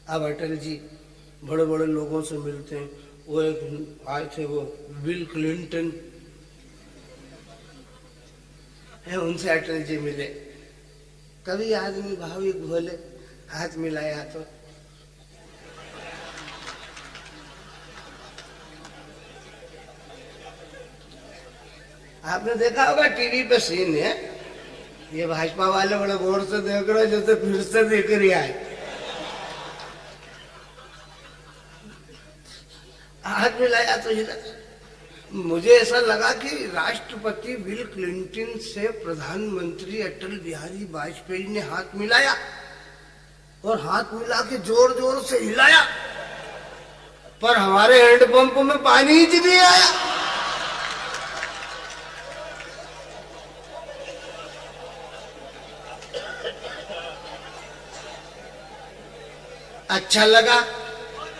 अब अटल जी बड़े बड़े लोगों से मिलते हैं। वो एक आए थे, वो बिल क्लिंटन है, उनसे अटल जी मिले। कभी आदमी भाविक भोले, हाथ मिलाया तो आपने देखा होगा टीवी पे सीन है, ये भाजपा वाले बड़े गौर से देख रहे जैसे फिर से देख रही आए। हाथ मिलाया तो मुझे ऐसा लगा कि राष्ट्रपति बिल क्लिंटन से प्रधानमंत्री अटल बिहारी वाजपेयी ने हाथ मिलाया और हाथ मिला के जोर जोर से हिलाया, पर हमारे हैंडपंप में पानी ही नहीं आया। अच्छा लगा,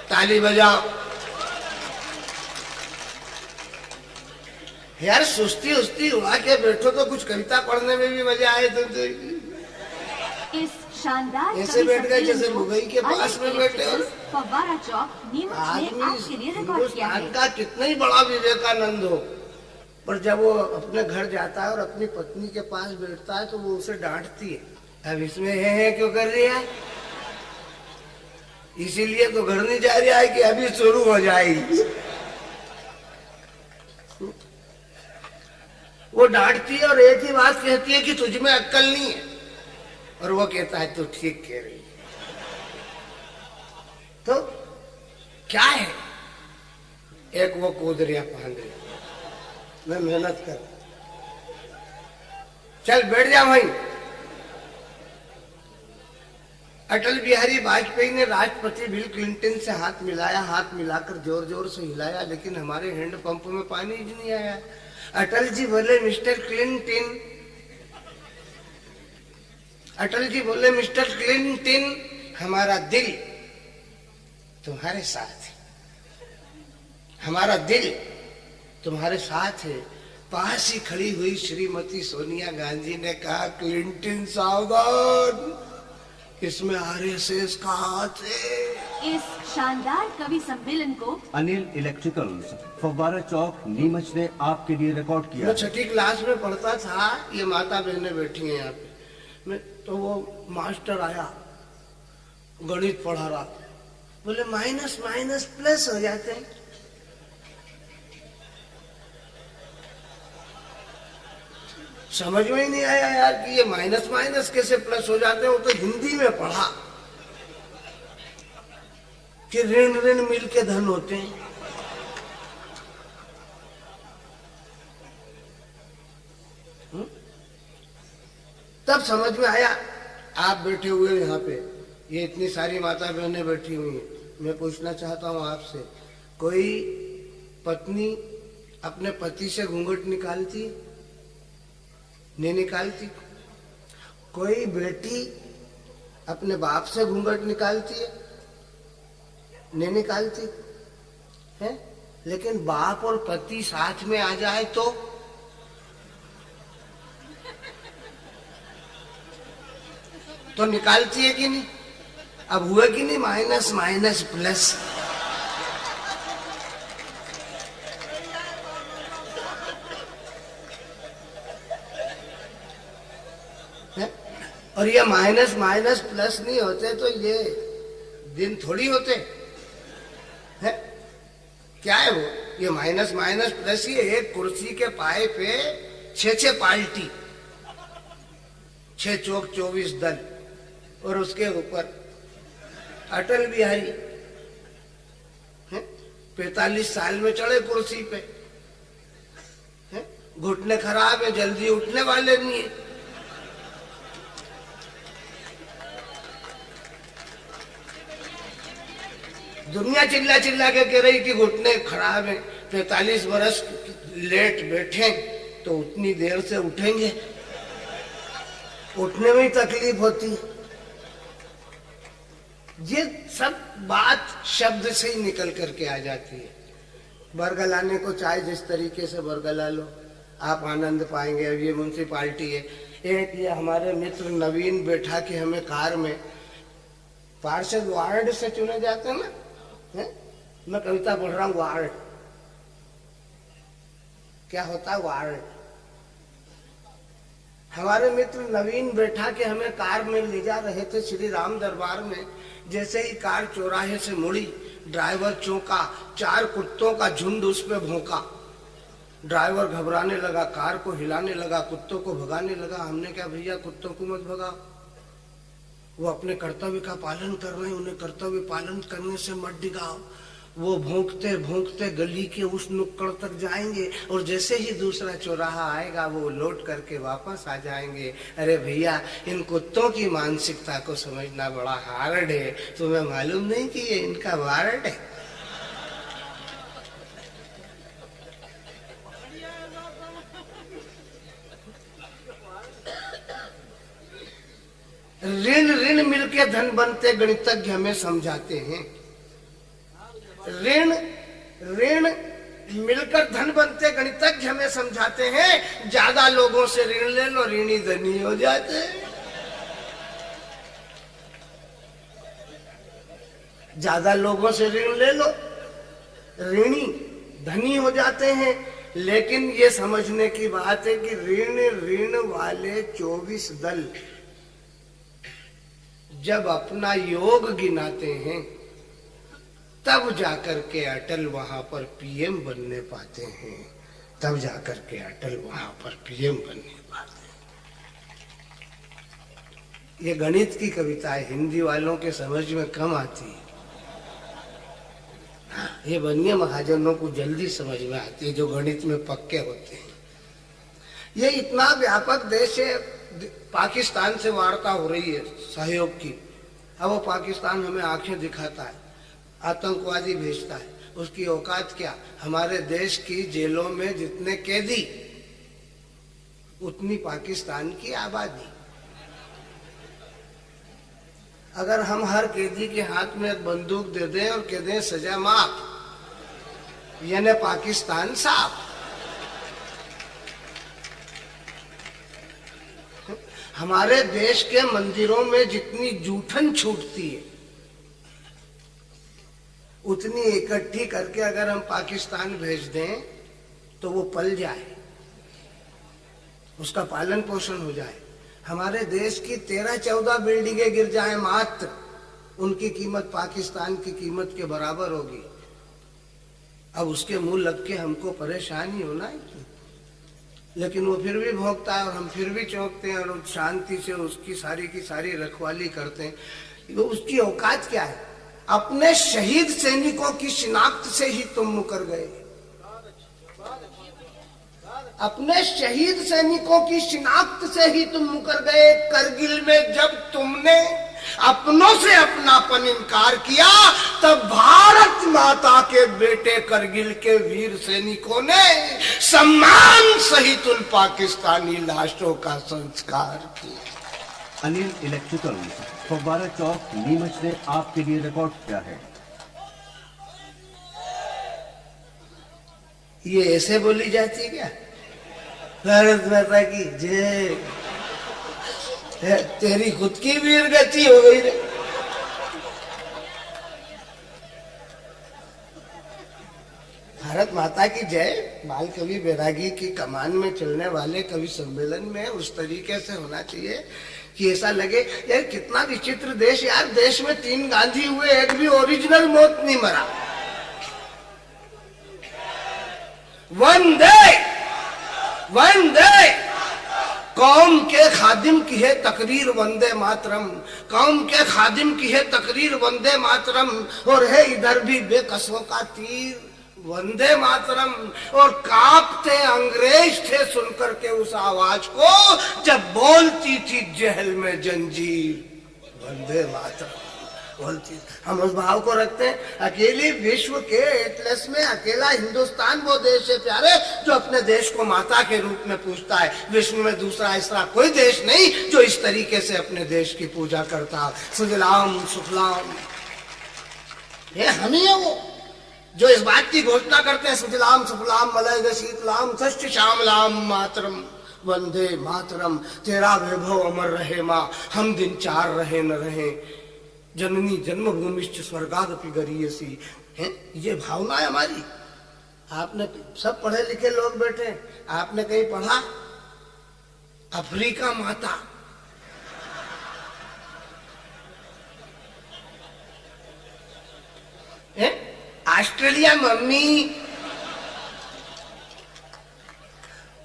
ताली बजाओ यार। सुस्ती उस्ती उड़ा के बैठो तो कुछ कविता पढ़ने में भी मजा आए। तो इस शानदार ऐसे बैठ गए जैसे मुंबई के पास में बैठे हो। फव्वारा चौक नीमच ने आपके लिए रिकॉर्ड किया है। का कितना ही बड़ा विवेकानंद हो, पर जब वो अपने घर जाता है और अपनी पत्नी के पास बैठता है तो वो उसे डांटती है, अब इसमें है क्यों कर रही है, इसीलिए तो घर नहीं जा रहा है कि अभी शुरू हो जाएगी। वो डांटती है और एक ही बात कहती है कि तुझ में अक्ल नहीं है, और वो कहता है तू ठीक कह रही है। तो क्या है, एक वो कूद रहा फांद रहा, मैं मेहनत कर, चल बैठ जा वहीं। अटल बिहारी वाजपेयी ने राष्ट्रपति बिल क्लिंटन से हाथ मिलाया, हाथ मिलाकर जोर जोर से हिलाया, लेकिन हमारे हैंडपंप में पानी ही नहीं आया। अटल जी बोले मिस्टर क्लिंटन, अटल जी बोले मिस्टर क्लिंटन, हमारा दिल तुम्हारे साथ है, हमारा दिल तुम्हारे साथ है। पास ही खड़ी हुई श्रीमती सोनिया गांधी ने कहा क्लिंटन सावधान, इसमें आरएसएस का हाथ है। इस शानदार कवि सम्मेलन को अनिल इलेक्ट्रिकल्स, फव्वारा चौक, नीमच ने आपके लिए रिकॉर्ड किया। मैं छठी क्लास में पढ़ता था, ये माता बहनें बैठी हैं यहाँ पे, मैं तो वो मास्टर आया, गणित पढ़ा रहा, बोले माइनस माइनस प्लस हो जाते हैं। समझ में ही नहीं आया यार कि ये माइनस माइनस कैसे प्लस हो जाते हैं। वो तो हिंदी में पढ़ा कि ऋण ऋण मिल के धन होते हैं। तब समझ में आया। आप बैठे हुए यहाँ पे, ये इतनी सारी माता बहनें बैठी हुई हैं, मैं पूछना चाहता हूँ आपसे, कोई पत्नी अपने पति से घूंघट निकालती नहीं निकालती? कोई बेटी अपने बाप से घूंघट निकालती है नहीं निकालती है? लेकिन बाप और पति साथ में आ जाए तो निकालती है कि नहीं? अब हुआ कि नहीं माइनस माइनस प्लस? और ये माइनस माइनस प्लस नहीं होते तो ये दिन थोड़ी होते है। क्या है वो, ये माइनस माइनस प्लस ही एक कुर्सी के पाए पे 6 पार्टी, 6 चौक 24 दल, और उसके ऊपर अटल बिहारी 45 साल में चढ़े कुर्सी पे, घुटने खराब है, जल्दी उठने वाले नहीं है। दुनिया चिल्ला चिल्ला के कह रही कि घुटने खराब है, 45 वर्ष लेट बैठे तो उतनी देर से उठेंगे, उठने में ही तकलीफ होती। ये सब बात शब्द से ही निकल करके आ जाती है। बरगलाने को चाहे जिस तरीके से बरगला लो, आप आनंद पाएंगे। अब ये म्यूनसिपालिटी है, एक ये हमारे मित्र नवीन बैठा के हमें कार में पार्षद वार्ड से चुने जाते हैं ना, है? मैं कविता पढ़ रहा हूं, वार्ड क्या होता है? वार्ड। हमारे मित्र नवीन बैठा के हमें कार में ले जा रहे थे श्री राम दरबार में। जैसे ही कार चौराहे से मुड़ी, ड्राइवर चौंका, 4 कुत्तों का झुंड उस पे भौंका। ड्राइवर घबराने लगा, कार को हिलाने लगा, कुत्तों को भगाने लगा। हमने क्या, भैया कुत्तों को मत भगाओ, वो अपने कर्तव्य का पालन कर रहे हैं, उन्हें कर्तव्य पालन करने से मत डिगाओ। वो भौंकते भौंकते गली के उस नुक्कड़ तक जाएंगे और जैसे ही दूसरा चौराहा आएगा वो लौट करके वापस आ जाएंगे। अरे भैया, इन कुत्तों की मानसिकता को समझना बड़ा हार्ड है। तुम्हें मालूम नहीं कि ये इनका वार्ड है? ऋण ऋण मिलके धन बनते, गणितज्ञ हमें समझाते हैं। ऋण ऋण मिलकर धन बनते, गणितज्ञ हमें समझाते हैं। ज्यादा लोगों से ऋण ले लो, ऋणी धनी हो जाते हैं। ज्यादा लोगों से ऋण ले लो, ऋणी धनी हो जाते हैं। लेकिन ये समझने की बात है कि ऋण वाले 24 दल जब अपना योग गिनाते हैं तब जाकर के अटल वहां पर पीएम बनने पाते हैं। तब जाकर के अटल वहां पर पीएम बनने पाते हैं। ये गणित की कविता है, हिंदी वालों के समझ में कम आती है। हाँ, ये बनिए महाजनों को जल्दी समझ में आती है, जो गणित में पक्के होते हैं। ये इतना व्यापक देश है, पाकिस्तान से वार्ता हो रही है सहयोग की। अब वो पाकिस्तान हमें आंखें दिखाता है, आतंकवादी भेजता है, उसकी औकात क्या? हमारे देश की जेलों में जितने कैदी उतनी पाकिस्तान की आबादी। अगर हम हर कैदी के हाथ में एक बंदूक दे दें और कह दें सजा माफ, यानी पाकिस्तान साफ। हमारे देश के मंदिरों में जितनी जूठन छूटती है उतनी इकट्ठी करके अगर हम पाकिस्तान भेज दें तो वो पल जाए, उसका पालन पोषण हो जाए। हमारे देश की 13-14 बिल्डिंगें गिर जाए मात्र, उनकी कीमत पाकिस्तान की कीमत के बराबर होगी। अब उसके मुंह लग के हमको परेशानी होना है, लेकिन वो फिर भी भोंकता है और हम फिर भी चौंकते हैं और शांति से उसकी सारी की सारी रखवाली करते हैं। वो उसकी औकात क्या है? अपने शहीद सैनिकों की शिनाख्त से ही तुम मुकर गए। अपने शहीद सैनिकों की शिनाख्त से ही तुम मुकर गए। करगिल में जब तुमने अपनों से अपनापन इनकार किया तब भारत माता के बेटे करगिल के वीर सैनिकों ने सम्मान सहित उन पाकिस्तानी लाशों का संस्कार किया। अनिल इलेक्ट्रिकल, फव्वारा चौक, नीमच ने आपके लिए रिकॉर्ड किया है। ये ऐसे बोली जाती क्या? भारत माता की जय। तेरी खुद की वीर गति हो गई रे। भारत माता की जय बाल कवि बैरागी की कमान में चलने वाले कवि सम्मेलन में उस तरीके से होना चाहिए कि ऐसा लगे यार कितना विचित्र देश। यार देश में 3 गांधी हुए, एक भी ओरिजिनल मौत नहीं मरा। वंदे वंदे, कौम के खादिम की है तकरीर वंदे मातरम, कौम के खादिम की है तकरीर वंदे मातरम। और है इधर भी बेकसों का तीर वंदे मातरम। और कांपते अंग्रेज थे सुनकर के उस आवाज को जब बोलती थी जेल में जंजीर वंदे मातरम बोलती। हम उस भाव को रखते हैं। अकेली विश्व के एटलस में अकेला हिंदुस्तान वो देश है प्यारे जो अपने देश को माता के रूप में पूजता है। विश्व में दूसरा ऐसा कोई देश नहीं जो इस तरीके से अपने देश की पूजा करता। सुजलाम सुफलाम, ये हम ही है वो जो इस बात की घोषणा करते हैं सुजलाम सुफलाम मलयज शीतलाम सस्य श्यामलाम मातरम वंदे मातरम। तेरा वैभव अमर रहे माँ, हम दिन 4 रहे न रहे। जननी जन्मभूमिश्च स्वर्गादपि गरीयसी है। ये भावना है हमारी। आपने सब पढ़े लिखे लोग बैठे, आपने कहीं पढ़ा अफ्रीका माता, है? ऑस्ट्रेलिया मम्मी,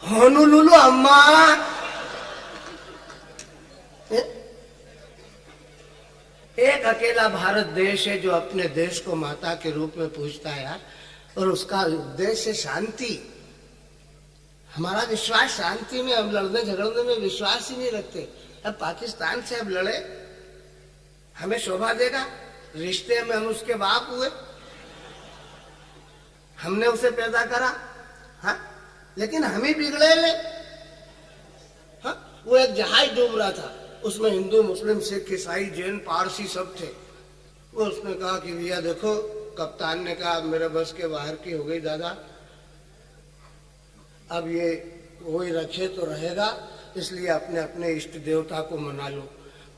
होनोलुलु अम्मा, है? एक अकेला भारत देश है जो अपने देश को माता के रूप में पूजता है यार, और उसका उद्देश्य है शांति। हमारा विश्वास शांति में, हम लड़ने झगड़ने में विश्वास ही नहीं रखते। अब पाकिस्तान से अब लड़े, हमें शोभा देगा? रिश्ते में हम उसके बाप हुए, हमने उसे पैदा करा, हाँ? लेकिन हम ही बिगड़े ले। हाँ? वो एक जहाज डूब रहा था, उसमें हिंदू मुस्लिम सिख ईसाई जैन पारसी सब थे। वो उसने कहा कि भैया देखो, कप्तान ने कहा मेरे बस के बाहर की हो गई दादा, अब ये वही रखे तो रहेगा, इसलिए अपने अपने इष्ट देवता को मना लो।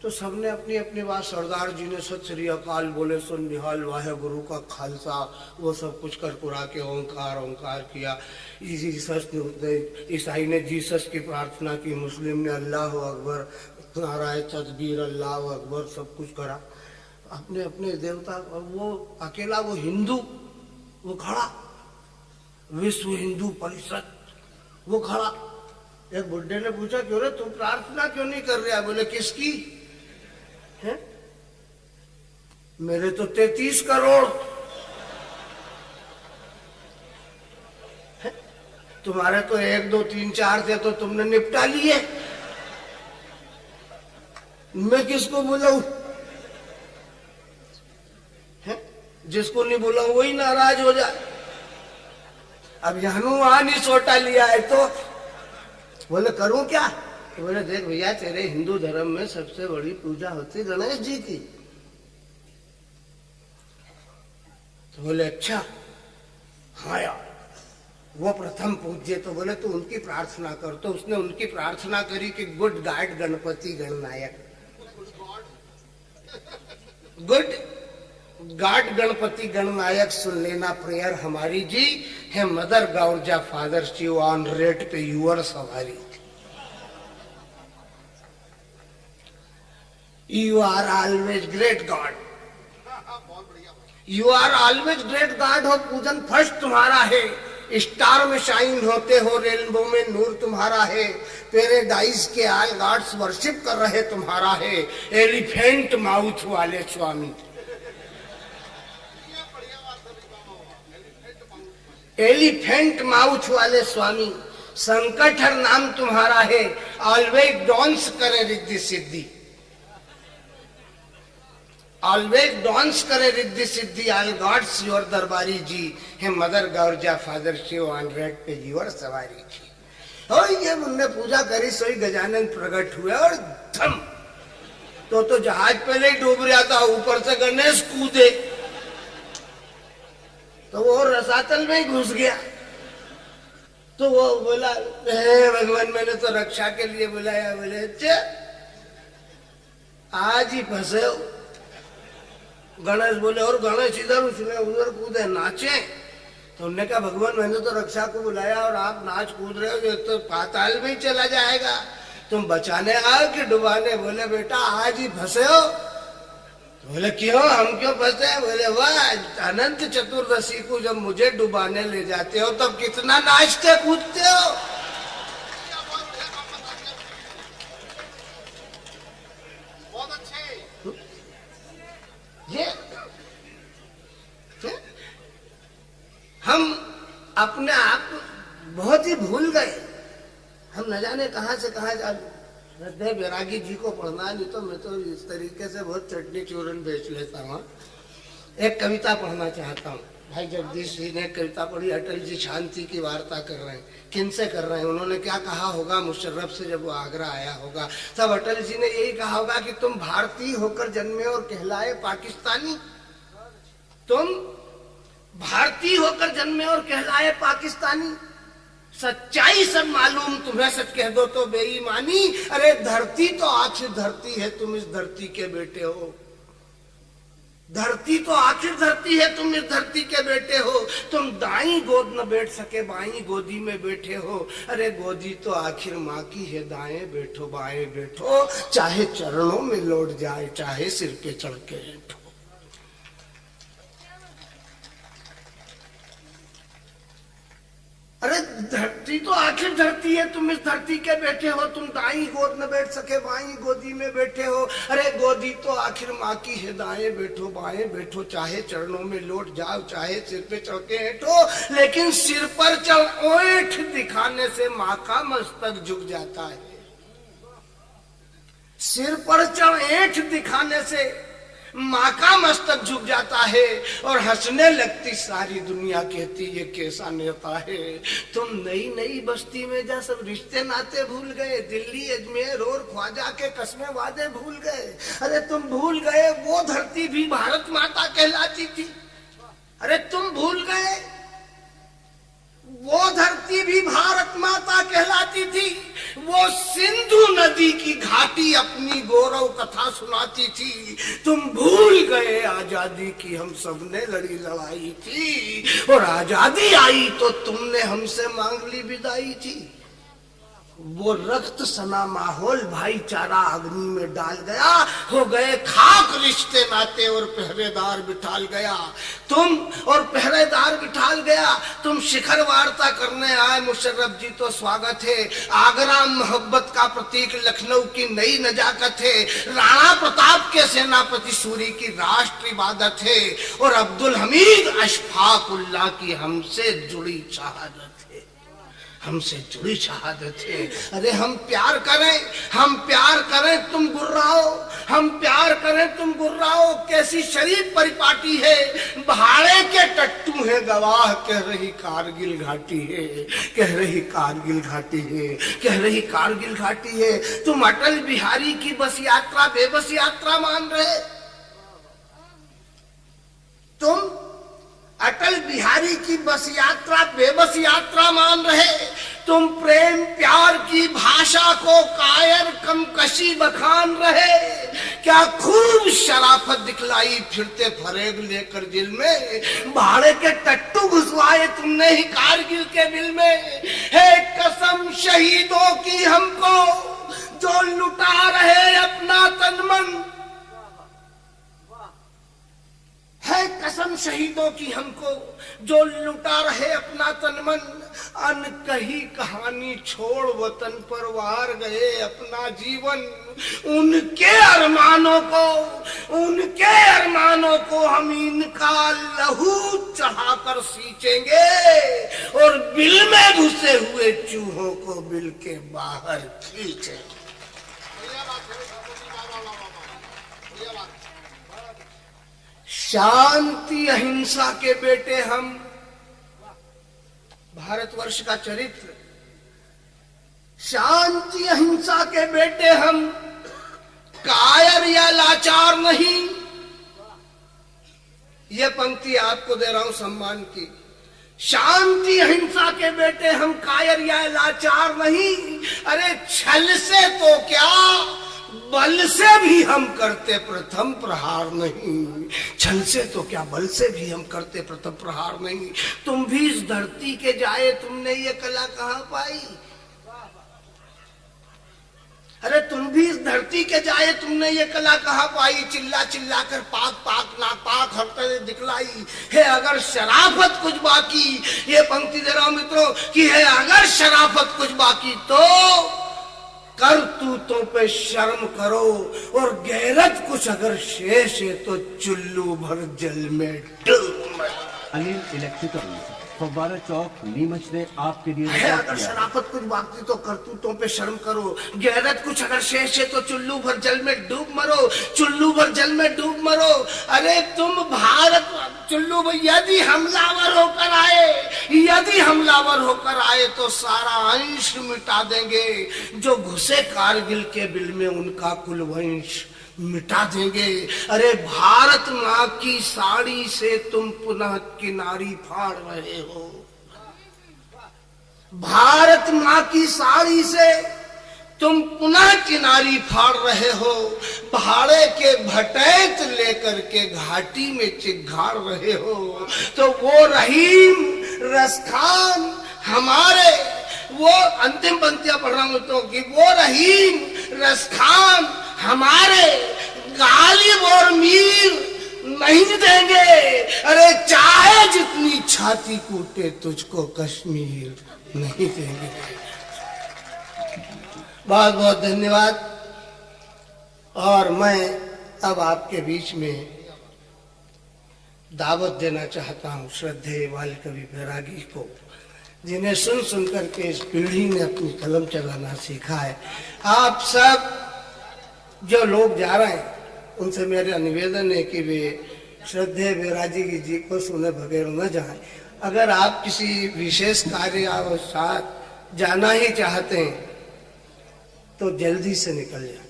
तो सबने अपनी अपनी बात, सरदार जी ने सत श्री अकाल बोले, सुन निहाल वाहे गुरु का खालसा, वो सब कुछ कर कुरा के ओंकार ओंकार किया। जीसस ने, ईसाई ने जीसस की प्रार्थना की, मुस्लिम ने अल्लाह अकबर, नाराय तकबीर अल्लाह अकबर, सब कुछ करा अपने अपने देवता। और वो अकेला वो हिंदू, वो खड़ा, विश्व हिंदू परिषद, वो खड़ा। एक बुड्ढे ने पूछा क्यों रे, तुम प्रार्थना क्यों नहीं कर रहे? बोले किसकी है? मेरे तो 33 करोड़ है? तुम्हारे तो 1 2 3 4 थे तो तुमने निपटा लिए, मैं किसको बुलाऊं? जिसको नहीं बुलाऊं वही नाराज हो जाए। अब हनुमान ही सोटा लिया है तो बोले करूं क्या? तो बोले देख भैया, तेरे हिंदू धर्म में सबसे बड़ी पूजा होती गणेश जी की। तो बोले अच्छा, हाँ यार वो प्रथम पूज्य, तो बोले तू उनकी प्रार्थना कर। तो उसने उनकी प्रार्थना करी कि good god Ganpati Gananayak, good god Ganpati Gananayak सुन लेना प्रेयर हमारी जी है। Mother Gaurja father Shiv on rat पे यूर सवारी। You are always great god, you are always great god हो। पूजन फर्स्ट तुम्हारा है, स्टार में शाइन होते हो, रेनबो में नूर तुम्हारा है। पैराडाइज के ऑल गॉड्स वर्शिप कर रहे तुम्हारा है। एलिफेंट माउथ वाले स्वामी, एलिफेंट माउथ वाले स्वामी, संकट हर नाम तुम्हारा है। ऑलवेज डांस करे रिद्धि सिद्धि, ऑलवेज डांस करे Riddhi Siddhi, all gods your दरबारी जी है। Mother Gaurja father Shiv on rat पे योर सवारी जी। और ये उनने पूजा करी, सोई गजानन प्रकट हुए और धम तो जहाज पहले ही डूब रहा था, ऊपर से गणेश कूदे तो वो रसातल में ही घुस गया। तो वो बोला भगवान मैंने तो रक्षा के लिए बुलाया। बोले अच्छा आज ही फंसे हो। गणेश बोले और गणेश इधर उछले उधर कूदे नाचे। तो उन्होंने कहा भगवान मैंने तो रक्षा को बुलाया और आप नाच कूद रहे हो, ये तो पाताल में ही चला जाएगा, तुम बचाने आओ कि डुबाने? बोले बेटा आज ही फंसे हो। बोले क्यों, हम क्यों फंसे? बोले वाह, अनंत चतुर्दशी को जब मुझे डुबाने ले जाते हो तब कितना नाचते कूदते हो। बहुत अच्छे। ये हम अपने आप बहुत ही भूल गए। हम न जाने कहां से कहां जा। हृदय बैरागी जी को पढ़ना, नहीं तो मैं तो इस तरीके से बहुत चटनी चूरन बेच लेता हूँ। एक कविता पढ़ना चाहता हूँ। भाई जगदीश जी ने कविता पढ़ी, अटल जी शांति की वार्ता कर रहे हैं। किन से कर रहे हैं? उन्होंने क्या कहा होगा मुशर्रफ से जब वो आगरा आया होगा, तब अटल जी ने यही कहा होगा कि तुम भारतीय होकर जन्मे और कहलाए पाकिस्तानी। तुम भारतीय होकर जन्मे और कहलाए पाकिस्तानी। सच्चाई सब मालूम तुम्हें, सच कह दो तो बेईमानी। अरे धरती तो आखिर धरती है, तुम इस धरती के बेटे हो। धरती तो आखिर धरती है, तुम इस धरती के बेटे हो। तुम दाई गोद न बैठ सके, बाई गोदी में बैठे हो। अरे गोदी तो आखिर माँ की है, दाएं बैठो बाएं बैठो, चाहे चरणों में लौट जाए, चाहे सिर पे चढ़ के बैठो। अरे धरती तो आखिर धरती है, तुम इस धरती के बैठे हो। तुम दाई गोद न बैठ सके, बाई गोदी में बैठे हो। अरे गोदी तो आखिर माँ की है, दाएं बैठो बाएं बैठो, चाहे चरणों में लौट जाओ, चाहे सिर पे चढ़ के बैठो। लेकिन सिर पर चढ़ ओंठ दिखाने से माँ का मस्तक झुक जाता है। सिर पर चढ़ ऐंठ दिखाने से माँ का मस्तक झुक जाता है और हंसने लगती सारी दुनिया, कहती ये कैसा नेता है। तुम नई नई बस्ती में जा सब रिश्ते नाते भूल गए, दिल्ली अजमेर और ख्वाजा के कस्मे वादे भूल गए। अरे तुम भूल गए वो धरती भी भारत माता कहलाती थी। अरे तुम भूल गए वो धरती भी भारत माता कहलाती थी। वो सिंधु नदी की घाटी अपनी गौरव कथा सुनाती थी। तुम भूल गए आजादी की हम सबने लड़ी लड़ाई थी, और आजादी आई तो तुमने हमसे मांग ली विदाई थी। वो रक्त सना माहौल भाईचारा अग्नि में डाल गया, हो गए खाक रिश्ते नाते और पहरेदार बिठाल गया। तुम और पहरेदार बिठाल गया। तुम शिखर वार्ता करने आए मुशर्रफ जी तो स्वागत है। आगरा मोहब्बत का प्रतीक, लखनऊ की नई नजाकत है। राणा प्रताप के सेनापति सूरी की राष्ट्र इबादत है, और अब्दुल हमीद अशफाकुल्लाह की हमसे जुड़ी शहादत है, हमसे जुड़ी शहादत है। अरे हम प्यार करें, हम प्यार करें तुम गुर्राओ, हम प्यार करें तुम गुर्राओ। कैसी शरीफ परिपाटी है, भाड़े के टट्टू है गवाह, कह रही कारगिल घाटी है, कह रही कारगिल घाटी है, कह रही कारगिल घाटी है। तुम अटल बिहारी की बस यात्रा बेबस यात्रा मान रहे। तुम अटल बिहारी की बस यात्रा बेबस यात्रा मान रहे। तुम प्रेम प्यार की भाषा को कायर कमकशी बखान रहे। क्या खूब शराफत दिखलाई फिरते फरेब लेकर जेल में, भाड़े के टट्टू घुसवाए तुमने ही कारगिल के बिल में। है कसम शहीदों की हमको जो लुटा रहे अपना तन मन, है कसम शहीदों की हमको जो लुटा रहे अपना तन मन। अनकही कहानी छोड़ वतन पर वार गए अपना जीवन। उनके अरमानों को हम इनका लहू चढ़ाकर सींचेंगे, और बिल में घुसे हुए चूहों को बिल के बाहर खींचेंगे। शांति अहिंसा के बेटे हम। भारतवर्ष का चरित्र, शांति अहिंसा के बेटे हम, कायर या लाचार नहीं। यह पंक्ति आपको दे रहा हूं सम्मान की। शांति अहिंसा के बेटे हम, कायर या लाचार नहीं। अरे छल से तो क्या, बल से भी हम करते प्रथम प्रहार नहीं। छल से तो क्या, बल से भी हम करते प्रथम प्रहार नहीं। तुम भी इस धरती के जाए, तुमने ये कला कहां पाई। अरे तुम भी इस धरती के जाए, तुमने ये कला कहां पाई। चिल्ला चिल्ला कर पाक पाक नापाक हरकते दिखलाई है। अगर शराफत कुछ बाकी, ये पंक्ति दे रहा हूं मित्रों कि है अगर शराफत कुछ बाकी तो करतूतों पे शर्म करो, और गैरत कुछ अगर शेष है तो चुल्लू भर जल में डूब मरो। अनिल इलेक्ट्रिकल फव्वारा चौक नीमच ने आपके लिए है अगर शराफत कुछ बाकी तो करतूतों पे शर्म करो, गैरत कुछ अगर शेष है तो चुल्लू भर जल में डूब मरो, चुल्लू भर जल में डूब मरो। अरे तुम भारत चुल्लू भर यदि हमलावर होकर आए तो सारा अंश मिटा देंगे। जो घुसे कारगिल के बिल में उनका कुल वंश मिटा देंगे। अरे भारत माँ की साड़ी से तुम पुनः किनारी फाड़ रहे हो। भारत माँ की साड़ी से तुम पुनः किनारी फाड़ रहे हो, भाड़े के भटैत लेकर के घाटी में चिघाड़ रहे हो। तो वो रहीम रसखान हमारे, वो अंतिम पंक्तियां पढ़ रहा हूं तो कि वो रहीम रसखान हमारे गालिब और मीर नहीं देंगे। अरे चाहे जितनी छाती कूटे तुझको कश्मीर नहीं देंगे। बहुत बहुत धन्यवाद। और मैं अब आपके बीच में दावत देना चाहता हूं श्रद्धेय बाल कवि बैरागी को, जिन्हें सुन सुन करके इस पीढ़ी ने अपनी कलम चलाना सीखा है। आप सब जो लोग जा रहे हैं उनसे मेरा निवेदन है कि वे श्रद्धेय बैरागी जी को सुने बगैर न जाएं। अगर आप किसी विशेष कार्य और साथ जाना ही चाहते हैं तो जल्दी से निकल जाए।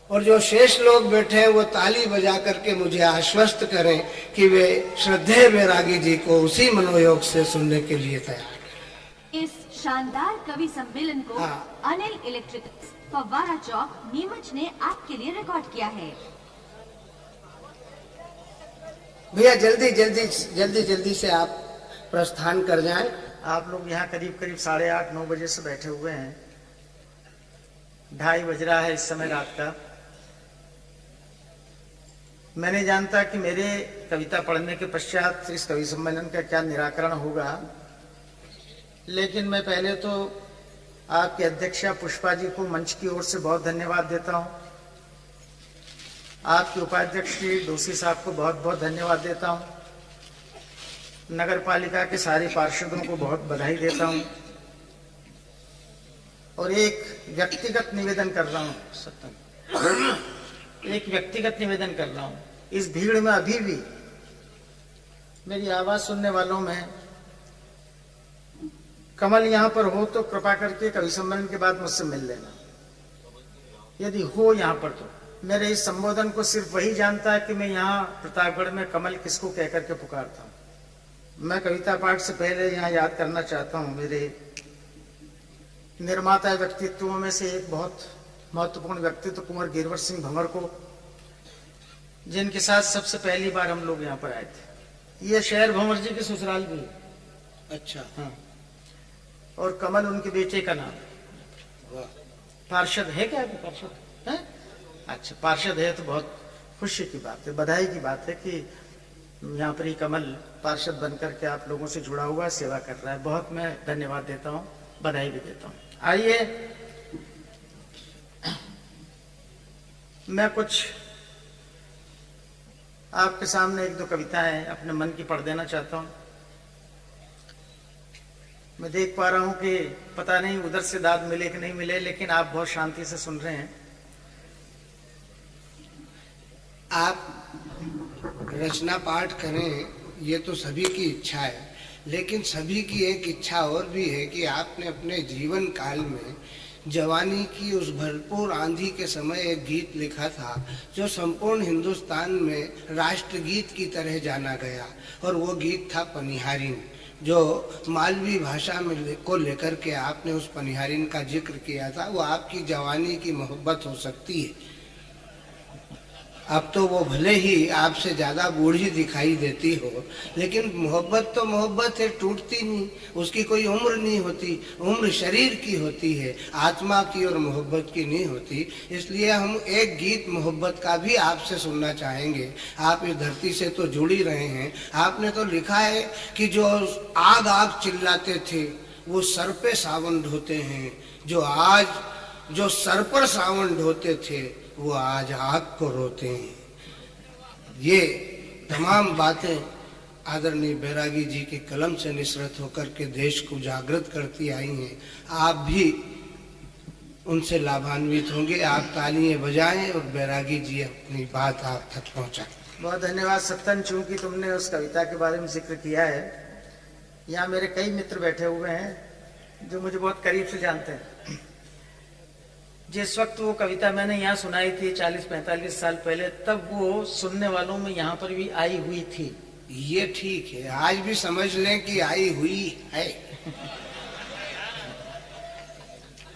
और जो शेष लोग बैठे हैं वो ताली बजा करके मुझे आश्वस्त करें कि वे श्रद्धेय बैरागी जी को उसी मनोयोग से सुनने के लिए तैयार। इस शानदार कवि सम्मेलन को हाँ। अनिल इलेक्ट्रिकल्स, फव्वारा चौक, नीमच ने आपके लिए रिकॉर्ड किया है। भैया जल्दी जल्दी जल्दी से आप प्रस्थान कर जाएं। आप लोग यहाँ करीब करीब 8:30-9 बजे से बैठे हुए हैं। 2:30 बज रहा है इस समय रात का। मैं नहीं जानता कि मेरे कविता पढ़ने के पश्चात इस कवि सम्मेलन का क्या निराकरण होगा, लेकिन मैं पहले तो आपकी अध्यक्षा पुष्पा जी को मंच की ओर से बहुत धन्यवाद देता हूँ। आपके उपाध्यक्ष श्री दोषी साहब को बहुत बहुत धन्यवाद देता हूँ। नगर पालिका के सारे पार्षदों को बहुत बधाई देता हूँ। और एक व्यक्तिगत निवेदन कर रहा हूँ, एक व्यक्तिगत निवेदन कर रहा हूँ। इस भीड़ में अभी भी मेरी आवाज सुनने वालों में कमल यहाँ पर हो तो कृपा करके कवि सम्मेलन के बाद मुझसे मिल लेना। यदि हो यहाँ पर तो मेरे इस संबोधन को सिर्फ वही जानता है कि मैं यहाँ प्रतापगढ़ में कमल किसको कह करके पुकारता हूँ। मैं कविता पाठ से पहले यहाँ याद करना चाहता हूँ मेरे निर्माता व्यक्तित्वों में से एक बहुत महत्वपूर्ण व्यक्तित्व कुंवर गिरवर सिंह भंवर को, जिनके साथ सबसे पहली बार हम लोग यहाँ पर आए थे। ये शहर भंवर जी के ससुराल भी है। अच्छा। हाँ। और कमल उनके बेटे का नाम। पार्षद है क्या? पार्षद है? अच्छा, पार्षद है तो बहुत खुशी की बात है, बधाई की बात है कि यहाँ पर ही कमल पार्षद बनकर के आप लोगों से जुड़ा हुआ सेवा कर रहा है। बहुत मैं धन्यवाद देता हूँ, बधाई भी देता हूँ। आइए मैं कुछ आपके सामने एक दो कविताएं अपने मन की पढ़ देना चाहता हूँ। मैं देख पा रहा हूँ कि पता नहीं उधर से दाद मिले कि नहीं मिले, लेकिन आप बहुत शांति से सुन रहे हैं। आप रचना पाठ करें ये तो सभी की इच्छा है, लेकिन सभी की एक इच्छा और भी है कि आपने अपने जीवन काल में जवानी की उस भरपूर आंधी के समय एक गीत लिखा था जो संपूर्ण हिंदुस्तान में राष्ट्रगीत की तरह जाना गया, और वो गीत था पनिहारिन, जो मालवी भाषा में को लेकर के आपने उस पनिहारिन का जिक्र किया था। वो आपकी जवानी की मोहब्बत हो सकती है। अब तो वो भले ही आपसे ज्यादा बूढ़ी दिखाई देती हो, लेकिन मोहब्बत तो मोहब्बत है, टूटती नहीं, उसकी कोई उम्र नहीं होती। उम्र शरीर की होती है, आत्मा की और मोहब्बत की नहीं होती। इसलिए हम एक गीत मोहब्बत का भी आपसे सुनना चाहेंगे। आप इस धरती से तो जुड़ी रहे हैं। आपने तो लिखा है कि जो आग आग चिल्लाते थे वो सर पे सावन ढोते हैं, जो सर पर सावन ढोते थे वो आज आग को रोते हैं। ये तमाम बातें आदरणीय बैरागी जी के कलम से निसृत होकर के देश को जागृत करती आई हैं। आप भी उनसे लाभान्वित होंगे। आप तालियां बजाएं और बैरागी जी अपनी बात आप तक पहुंचाएं। बहुत धन्यवाद सत्तन, चूंकि तुमने उस कविता के बारे में जिक्र किया है। यहाँ मेरे कई मित्र बैठे हुए हैं जो मुझे बहुत करीब से जानते हैं। जिस वक्त वो कविता मैंने यहाँ सुनाई थी 40-45 साल पहले, तब वो सुनने वालों में यहाँ पर भी आई हुई थी। ये ठीक है, आज भी समझ लें कि आई हुई है।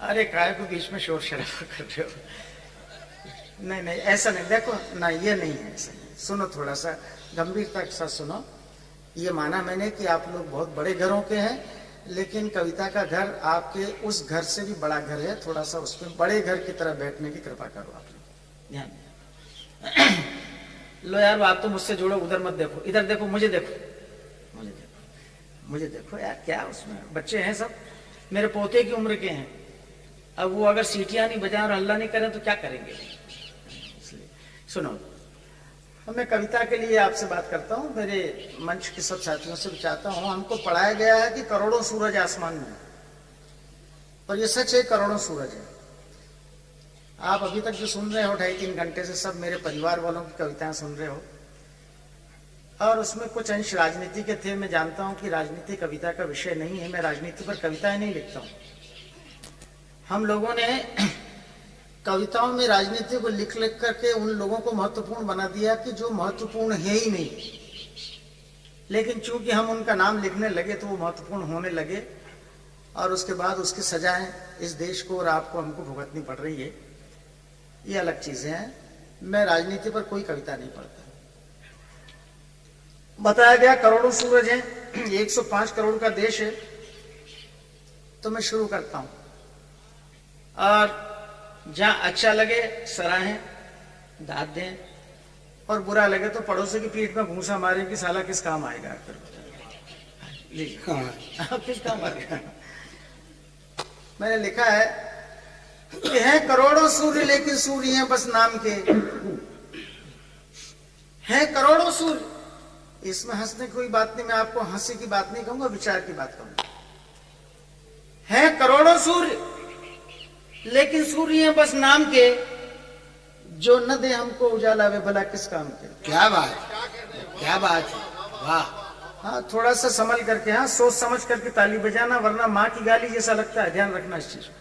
अरे काय को बीच में शोर शराबा कर रहे हो? नहीं नहीं ऐसा नहीं, देखो ना ये नहीं है, ऐसा नहीं। सुनो थोड़ा सा गंभीरता के साथ सुनो। ये माना मैंने कि आप लोग बहुत बड़े घरों के हैं, लेकिन कविता का घर आपके उस घर से भी बड़ा घर है, थोड़ा सा उसमें बड़े घर की तरह बैठने की कृपा करो आप लोग, ध्यान लो यार, बात तो मुझसे जोड़ो, उधर मत देखो, इधर देखो, मुझे देखो, मुझे देखो, मुझे देखो यार, क्या उसमें बच्चे हैं सब, मेरे पोते की उम्र के हैं। अब वो अगर सीटियां नहीं बजाएं और हल्ला नहीं करें तो क्या करेंगे? इसलिए सुनो, मैं कविता के लिए आपसे बात करता हूँ, मेरे मंच के सब साथियों से भी चाहता हूँ। हमको पढ़ाया गया है कि करोड़ों सूरज आसमान में, और ये सच है, करोड़ों सूरज है। आप अभी तक जो सुन रहे हो 2.5-3 घंटे से, सब मेरे परिवार वालों की कविताएं सुन रहे हो, और उसमें कुछ अंश राजनीति के थे। मैं जानता हूं कि राजनीति कविता का विषय नहीं है, मैं राजनीति पर कविताएं नहीं लिखता हूं। हम लोगों ने कविताओं में राजनीति को लिख लिख करके उन लोगों को महत्वपूर्ण बना दिया कि जो महत्वपूर्ण है ही नहीं, लेकिन चूंकि हम उनका नाम लिखने लगे तो वो महत्वपूर्ण होने लगे, और उसके बाद उसकी सजाएं इस देश को और आपको हमको भुगतनी पड़ रही है। ये अलग चीजें हैं। मैं राजनीति पर कोई कविता नहीं पढ़ता। बताया गया करोड़ों सूरज हैं, 105 करोड़ का देश है, तो मैं शुरू करता हूं। और जहां अच्छा लगे सराहें, दाद दें, और बुरा लगे तो पड़ोसी की पीठ में घूंसा मारे कि साला किस काम आएगा आखिर, किस काम आएगा। मैंने लिखा है कि है करोड़ों सूर्य लेकिन सूर्य हैं बस नाम के, हैं करोड़ों सूर्य। इसमें हंसने की कोई बात नहीं, मैं आपको हंसी की बात नहीं कहूंगा, विचार की बात कहूंगा। है करोड़ों सूर्य लेकिन सूर्य हैं बस नाम के, जो न दे हमको उजाला वे भला किस काम के। क्या बात, क्या बात है, वाह। हाँ, थोड़ा सा संभल करके, हाँ, सोच समझ करके ताली बजाना, वरना माँ की गाली जैसा लगता है, ध्यान रखना इस चीज को।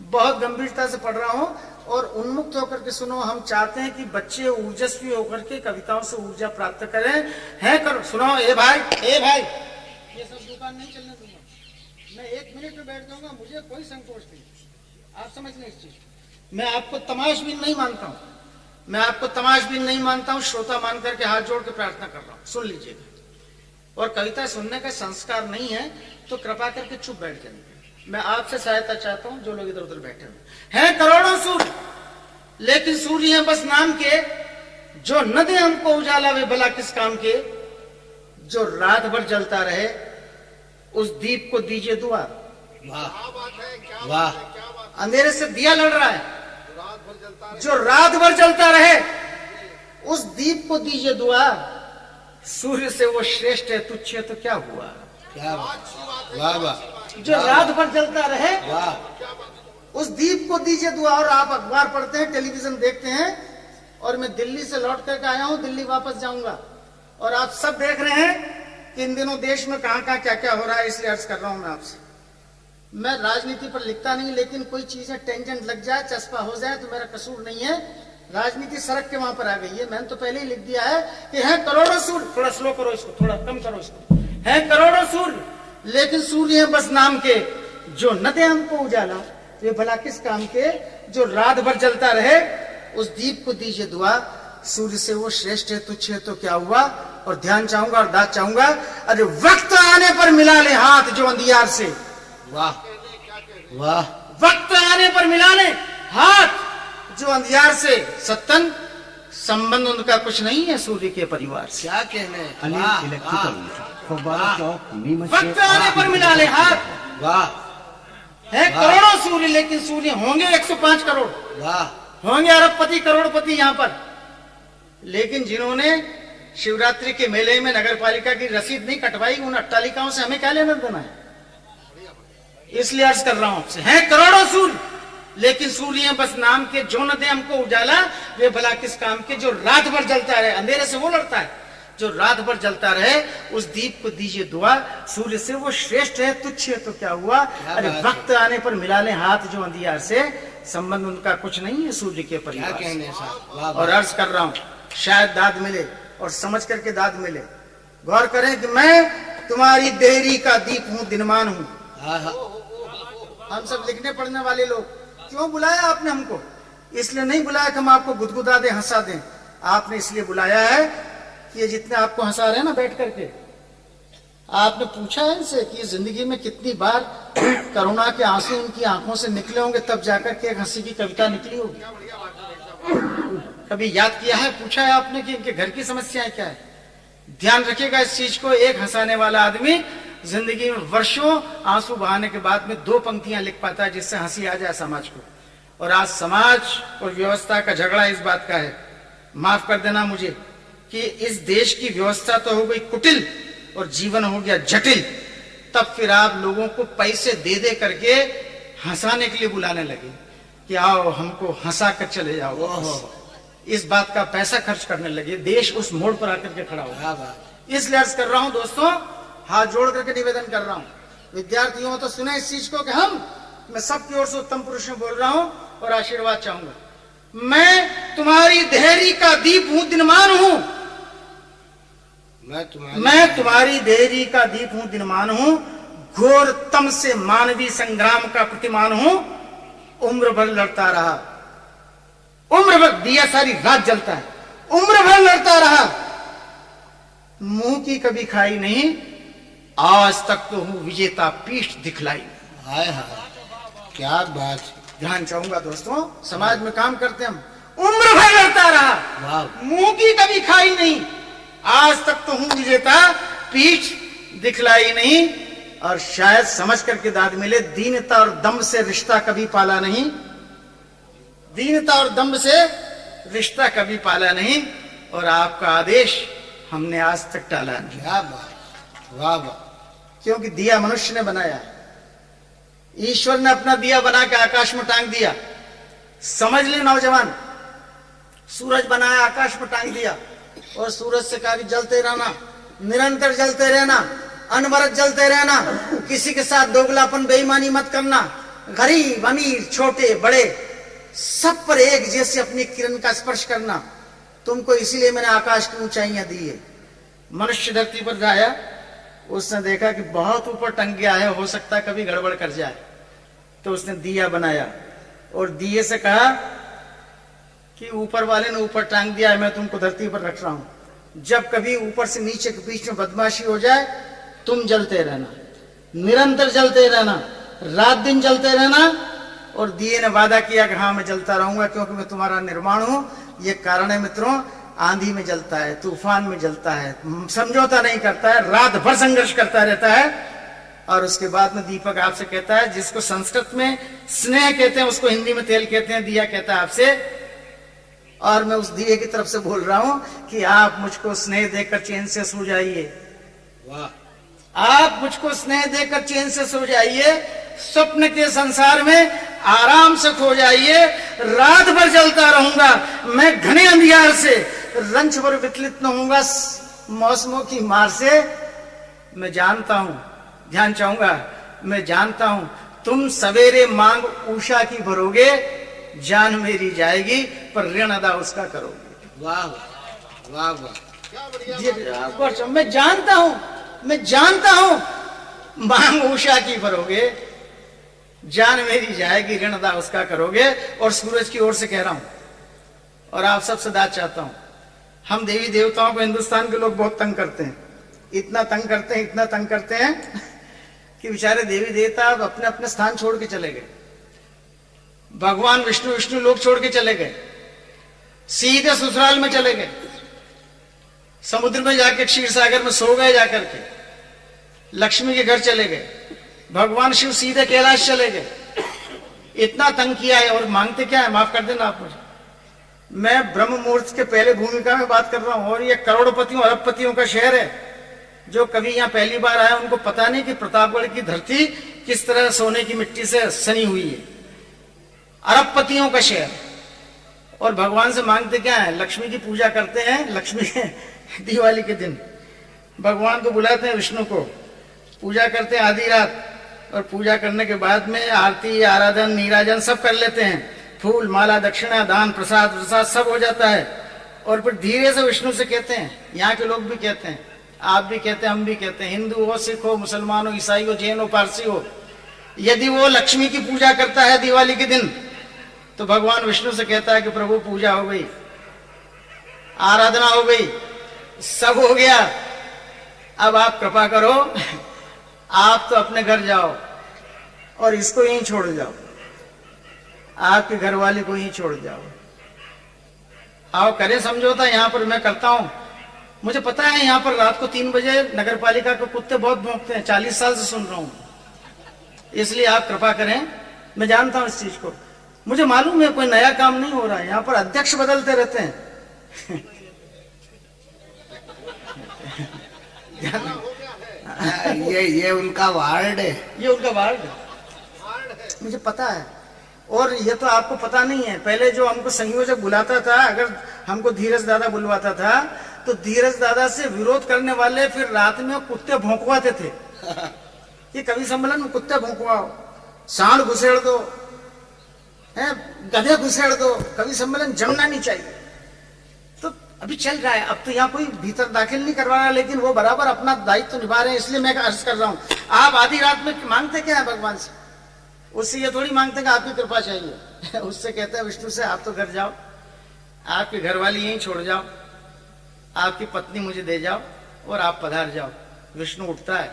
बहुत गंभीरता से पढ़ रहा हूं और उन्मुक्त होकर के सुनो। हम चाहते हैं कि बच्चे ऊर्जस्वी होकर के कविताओं से ऊर्जा प्राप्त करें। है करो, सुनो, ए भाई, ये सब दुकान नहीं चलने दूंगा, मैं 1 मिनट में बैठ जाऊंगा, मुझे कोई संकोच नहीं, आप समझ लें इस चीज। मैं आपको तमाशबीन नहीं मानता हूं, मैं आपको तमाशबीन नहीं मानता हूं, श्रोता मान करके हाथ जोड़ के प्रार्थना कर रहा हूं, सुन लीजिएगा। और कविता सुनने का संस्कार नहीं है तो कृपा करके चुप बैठ जाइए। मैं आपसे सहायता चाहता हूं, जो लोग इधर उधर बैठे हुए हैं। करोड़ों सूर्य लेकिन सूर्य हैं बस नाम के, जो न दे हमको उजाला वे भला किस काम के, जो रात भर जलता रहे उस दीप को दीजिए दुआ। वाह वाह, अंधेरे से दिया लड़ रहा है, जो रात भर जलता रहे उस दीप को दीजिए दुआ। सूर्य से वो श्रेष्ठ है, तुच्छ है तो क्या हुआ। क्या बात, वाह वाह। जो रात भर जलता रहे वाह, उस दीप को दीजिए दुआ। और आप अखबार पढ़ते हैं, टेलीविजन देखते हैं, और मैं दिल्ली से लौट करके आया हूं, दिल्ली वापस जाऊंगा, और आप सब देख रहे हैं कि इन दिनों देश में कहां कहां क्या क्या हो रहा है। इसलिए अर्ज कर रहा हूं मैं आपसे, मैं राजनीति पर लिखता नहीं, लेकिन कोई चीजें टेंजेंट लग जाए, चस्पा हो जाए तो मेरा कसूर नहीं है। राजनीति सड़क के वहां पर आ गई है, मैंने तो पहले ही लिख दिया है कि है करोड़ों सूर्य, थोड़ा स्लो करो इसको, थोड़ा कम करो इसको। है करोड़ों सूर्य लेकिन सूर्य है बस नाम के, जो न दे हमको उजाला वे भला किस काम के, जो रात भर जलता रहे उस दीप को दीजिए दुआ। सूर्य से वो श्रेष्ठ है, तुच्छ है तो क्या हुआ। और ध्यान चाहूंगा और दाद चाहूंगा, अरे वक्त आने पर मिला ले हाथ जो अंधियार से। वाह वाह, वक्त आने पर मिला ले हाथ जो अंधियार से। सत्तन, संबंध उनका कुछ नहीं है सूर्य के परिवार से। क्या कहने। अनिल वाह इलेक्ट्रिकल, फव्वारा चौक, नीमच से वक्त आने पर मिला ले हाथ। वाह, है करोड़ों सूर्य लेकिन सूर्य होंगे 105 करोड़, वाह, होंगे अरबपति करोड़पति यहाँ पर, लेकिन जिन्होंने शिवरात्रि के मेले में नगर पालिका की रसीद नहीं कटवाई, उन अट्टालिकाओं से हमें क्या लेना देना है। इसलिए अर्ज कर रहा हूं आपसे, है करोड़ों सूर्य लेकिन सूर्य हैं बस नाम के, जो न दे हमको उजाला वे भला किस काम के, जो रात भर जलता रहे। अंधेरे से वो लड़ता है, जो रात भर जलता रहे उस दीप को दीजिए दुआ। सूर्य से वो श्रेष्ठ है, तुच्छ है तो क्या हुआ। अरे वक्त आने पर मिला ले हाथ जो अंधियार से। संबंध उनका कुछ नहीं है सूर्य के परिवार क्या कहने साहब। और अर्ज कर रहा हूं, शायद दाद मिले और समझ करके दाद मिले। गौर करें कि मैं तुम्हारी देहरी का दीप हूं, दिनमान हूं। हम सब लिखने पढ़ने वाले लोग, क्यों बुलाया आपने हमको? इसलिए नहीं बुलाया कि हम आपको गुदगुदा दें, हंसा दें। आपने इसलिए बुलाया है कि ये जितने आपको हंसा रहे हैं ना बैठ करके, आपने पूछा है इनसे कि जिंदगी में कितनी बार करुणा के आंसू इनकी आंखों से निकले होंगे तब जाकर के एक हंसी की कविता निकली होगी? कभी याद किया है, पूछा है आपने कि इनके घर की समस्याएं क्या है? ध्यान रखिएगा इस चीज को, एक हंसाने वाला आदमी जिंदगी में वर्षों आंसू बहाने के बाद में 2 पंक्तियां लिख पाता है जिससे हंसी आ जाए समाज को। और आज समाज और व्यवस्था का झगड़ा इस बात का है, माफ कर देना मुझे, कि इस देश की व्यवस्था तो हो गई कुटिल और जीवन हो गया जटिल, तब फिर आप लोगों को पैसे दे दे करके हंसाने के लिए बुलाने लगे कि आओ हमको हंसा कर चले जाओ। इस बात का पैसा खर्च करने लगे, देश उस मोड़ पर आकर के खड़ा हो। इसलिए अर्ज कर रहा हूं दोस्तों, हाथ जोड़ करके निवेदन कर रहा हूं, विद्यार्थियों तो सुने इस चीज को कि मैं सबकी ओर से उत्तम पुरुष में बोल रहा हूं और आशीर्वाद चाहूंगा। मैं तुम्हारी धैर्य का दीप हूं, दिनमान हूं। मैं तुम्हारी धैर्य का दीप हूं, दिनमान हूं। घोर तम से मानवीय संग्राम का प्रतिमान हूं। उम्र भर लड़ता रहा, उम्र भर, दिया सारी रात जलता है, उम्र भर लड़ता रहा, मुंह की कभी खाई नहीं, आज तक तो हूं विजेता, पीठ दिखलाई। हाय हाय, क्या बात है। ध्यान चाहूंगा दोस्तों, समाज में काम करते हम, उम्र भर लड़ता रहा, मुंह की कभी खाई नहीं, आज तक तो हूं विजेता, पीठ दिखलाई नहीं। और शायद समझ करके दाद मिले, दीनता और दम से रिश्ता कभी पाला नहीं, दीनता और दम से रिश्ता कभी पाला नहीं, और आपका आदेश हमने आज तक टाला नहीं। क्या बात, वाह वाह। क्योंकि दिया मनुष्य ने बनाया, ईश्वर ने अपना दिया बना के आकाश में टांग दिया। समझ ले नौजवान, सूरज बनाया, आकाश में टांग दिया, और सूरज से कहा कि जलते रहना, निरंतर जलते रहना, अनवरत जलते रहना, किसी के साथ दोगलापन बेईमानी मत करना, गरीब अमीर छोटे बड़े सब पर एक जैसे अपनी किरण का स्पर्श करना। तुमको इसीलिए मैंने आकाश की ऊंचाइयां दी है। मनुष्य धरती पर जाया, उसने देखा कि बहुत ऊपर टंग गया है, हो सकता है कभी गड़बड़ कर जाए, तो उसने दिया बनाया और दिए से कहा कि ऊपर वाले ने ऊपर टांग दिया है, मैं तुमको धरती पर रख रहा हूं, जब कभी ऊपर से नीचे के बीच में बदमाशी हो जाए तुम जलते रहना, निरंतर जलते रहना, रात दिन जलते रहना। और दिए ने वादा किया कि हाँ मैं जलता रहूंगा, क्योंकि मैं तुम्हारा निर्माण हूं। ये कारण है मित्रों, आंधी में जलता है, तूफान में जलता है, समझौता नहीं करता है, रात भर संघर्ष करता रहता है। और उसके बाद में दीपक आपसे कहता है, जिसको संस्कृत में स्नेह कहते हैं उसको हिंदी में तेल कहते हैं, दिया कहता है आपसे, और मैं उस दिए की तरफ से बोल रहा हूं कि आप मुझको स्नेह देकर चैन से सो जाइए। वाह, आप मुझको स्नेह देकर चैन से सो जाइए, स्वप्न के संसार में आराम से खो जाइए। रात भर जलता रहूंगा मैं, घने अंधियार से रंच भर विचलित न होऊंगा मौसमों की मार से। मैं जानता हूं, ध्यान चाहूंगा, मैं जानता हूं तुम सवेरे मांग उषा की भरोगे, जान मेरी जाएगी पर ऋण अदा उसका करोगे। वाह वाह वाह। मैं जानता हूं, मैं जानता हूं मांग उषा की भरोगे, जान मेरी जाएगी, ऋण अदा उसका करोगे। और सूरज की ओर से कह रहा हूं, और आप सबसे दाद चाहता हूं, हम देवी देवताओं को हिंदुस्तान के लोग बहुत तंग करते हैं, इतना तंग करते हैं, इतना तंग करते हैं कि बेचारे देवी देवता अब अपने अपने स्थान छोड़ के चले गए। भगवान विष्णु लोग छोड़ के चले गए, सीधे ससुराल में चले गए, समुद्र में जाके क्षीर सागर में सो गए, जाकर के लक्ष्मी के घर चले गए। भगवान शिव सीधे कैलाश चले गए। इतना तंग किया है, और मांगते क्या है, माफ कर देना आप मुझे, मैं ब्रह्म मुहूर्त के पहले भूमिका में बात कर रहा हूं, और ये करोड़पतियों अरबपतियों का शहर है। जो कभी यहाँ पहली बार आया उनको पता नहीं कि प्रतापगढ़ की धरती किस तरह सोने की मिट्टी से सनी हुई है। अरबपतियों का शहर, और भगवान से मांगते क्या है, लक्ष्मी की पूजा करते हैं। लक्ष्मी दिवाली के दिन भगवान को बुलाते हैं, विष्णु को पूजा करते हैं आधी रात, और पूजा करने के बाद में आरती आराधन नीराजन सब कर लेते हैं, फूल माला दक्षिणा दान प्रसाद प्रसाद सब हो जाता है। और फिर धीरे से विष्णु से कहते हैं, यहाँ के लोग भी कहते हैं, आप भी कहते हैं, हम भी कहते हैं, हिंदू हो, सिख हो, मुसलमान हो, ईसाई हो, जैन हो, पारसी हो, यदि वो लक्ष्मी की पूजा करता है दिवाली के दिन, तो भगवान विष्णु से कहता है कि प्रभु पूजा हो गई, आराधना हो गई, सब हो गया, अब आप कृपा करो, आप तो अपने घर जाओ और इसको यहीं छोड़ जाओ, आपके घर वाले को यहीं छोड़ जाओ, आओ करें समझौता, यहां पर मैं करता हूं। मुझे पता है यहां पर रात को 3 बजे नगर पालिका के कुत्ते बहुत भौंकते हैं, 40 साल से सुन रहा हूं, इसलिए आप कृपा करें, मैं जानता हूं इस चीज को, मुझे मालूम है कोई नया काम नहीं हो रहा है, यहां पर अध्यक्ष बदलते रहते हैं। ये उनका वार्ड है। ये उनका वार्ड है, मुझे पता है। और ये तो आपको पता नहीं है, पहले जो हमको संयोजक बुलाता था, अगर हमको धीरज दादा बुलवाता था, तो धीरज दादा से विरोध करने वाले फिर रात में कुत्ते भौंकवाते थे। ये कवि सम्मेलन में कुत्ते भौंकवाओ, सांड घुसेड़ दो, है गधे घुसेड़ दो, कवि सम्मेलन जमना नहीं चाहिए। तो अभी चल रहा है, अब तो यहाँ कोई भीतर दाखिल नहीं करवा रहा, लेकिन वो बराबर अपना दायित्व तो निभा रहे हैं, इसलिए मैं अर्ज कर रहा हूँ। आप आधी रात में मांगते क्या है भगवान से? उससे ये थोड़ी मांगते कि आपकी कृपा चाहिए। उससे कहते हैं विष्णु से, आप तो घर जाओ, आपके घर वाली यहीं छोड़ जाओ, आपकी पत्नी मुझे दे जाओ और आप पधार जाओ। विष्णु उठता है,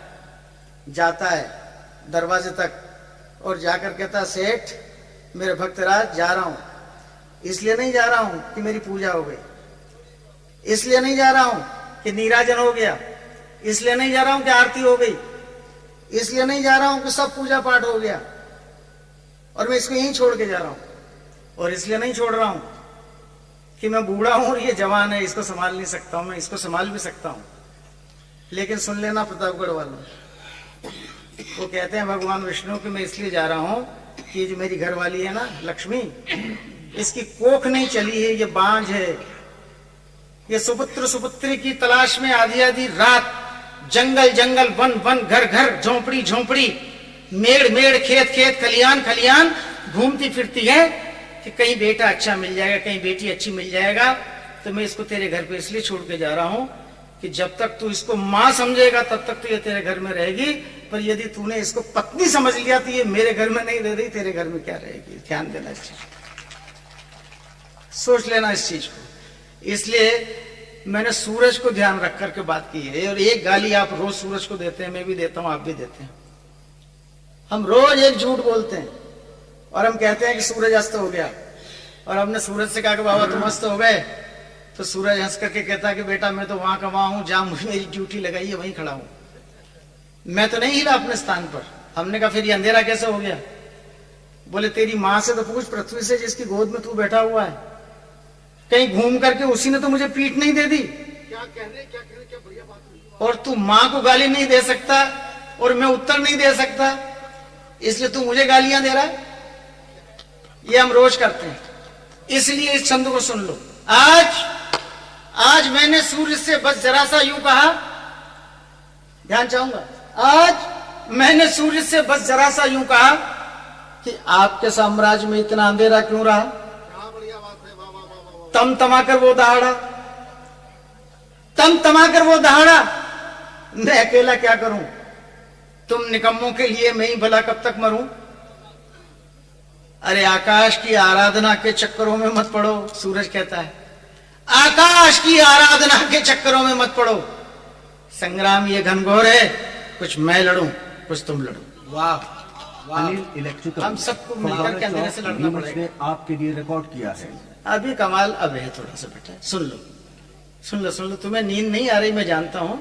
जाता है दरवाजे तक और जाकर कहता है, सेठ मेरे भक्तराज जा रहा हूं, इसलिए नहीं जा रहा हूं कि मेरी पूजा हो गई, इसलिए नहीं जा रहा हूं कि नीराजन हो गया, इसलिए नहीं जा रहा हूं कि आरती हो गई, इसलिए नहीं जा रहा हूं कि सब पूजा पाठ हो गया और मैं इसको यहीं छोड़ के जा रहा हूं, और इसलिए नहीं छोड़ रहा हूं कि मैं बूढ़ा हूं और ये जवान है, इसको संभाल नहीं सकता हूं, मैं इसको संभाल भी सकता हूं। लेकिन सुन लेना प्रतापगढ़ वालों, वो कहते हैं भगवान विष्णु कि मैं इसलिए जा रहा हूं कि ये जो मेरी घरवाली है ना लक्ष्मी, इसकी कोख नहीं चली है, ये बांझ है, ये सुपुत्र सुपुत्री की तलाश में आधी आधी रात जंगल जंगल वन वन घर घर झोंपड़ी झोंपड़ी मेड़ मेड़ खेत खेत खलियान खलियान घूमती फिरती है कि कहीं बेटा अच्छा मिल जाएगा, कहीं बेटी अच्छी मिल जाएगा, तो मैं इसको तेरे घर पे इसलिए छोड़ के जा रहा हूं कि जब तक तू इसको मां समझेगा तब तक तो ये तेरे घर में रहेगी, पर यदि तूने इसको पत्नी समझ लिया तो ये मेरे घर में नहीं रह रही, तेरे घर में क्या रहेगी। ध्यान देना इस चीज, सोच लेना इस चीज को। इसलिए मैंने सूरज को ध्यान रख करके बात की है। और एक गाली आप रोज सूरज को देते हैं, मैं भी देता हूं, आप भी देते हैं। हम रोज एक झूठ बोलते हैं और हम कहते हैं कि सूरज अस्त हो गया, और हमने सूरज से कहा कि बाबा तुम अस्त हो गए, तो सूरज हंस करके कहता है कि बेटा मैं तो वहां का वहां हूं जहां मुझे मेरी ड्यूटी लगाई है, वहीं खड़ा हूं, मैं तो नहीं हिला अपने स्थान पर। हमने कहा फिर ये अंधेरा कैसे हो गया? बोले तेरी मां से तो पूछ, पृथ्वी से जिसकी गोद में तू बैठा हुआ है, कहीं घूम करके उसी ने तो मुझे पीठ नहीं दे दी। क्या बढ़िया बात हुई। और तू मां को गाली नहीं दे सकता और मैं उत्तर नहीं दे सकता, इसलिए तू मुझे गालियां दे रहा है। ये हम रोज करते हैं। इसलिए इस छंद को सुन लो। आज मैंने सूर्य से बस जरा सा यूं कहा, ध्यान चाहूंगा, आज मैंने सूर्य से बस जरा सा यूं कहा कि आपके साम्राज्य में इतना अंधेरा क्यों रहा? क्या बढ़िया बात है। वाह वाह वाह वाह। तम तमाकर वो दहाड़ा, तम तमाकर वो दहाड़ा, मैं अकेला क्या करूं? तुम निकम्मों के लिए मैं ही भला कब तक मरूं? अरे आकाश की आराधना के चक्करों में मत पड़ो, सूरज कहता है, आकाश की आराधना के चक्करों में मत पड़ो। संग्राम ये घनघोर है, कुछ मैं लड़ूं कुछ तुम लड़ो। वाह वाह। अनिल इलेक्ट्रिकल हम सबको मिलकर के अंधेरे से लड़ना नीमच पड़ेगा। ने आपके लिए रिकॉर्ड किया है। अभी कमाल अब है थोड़ा सा बेटा, सुन लो। तुम्हें नींद नहीं आ रही, मैं जानता हूं,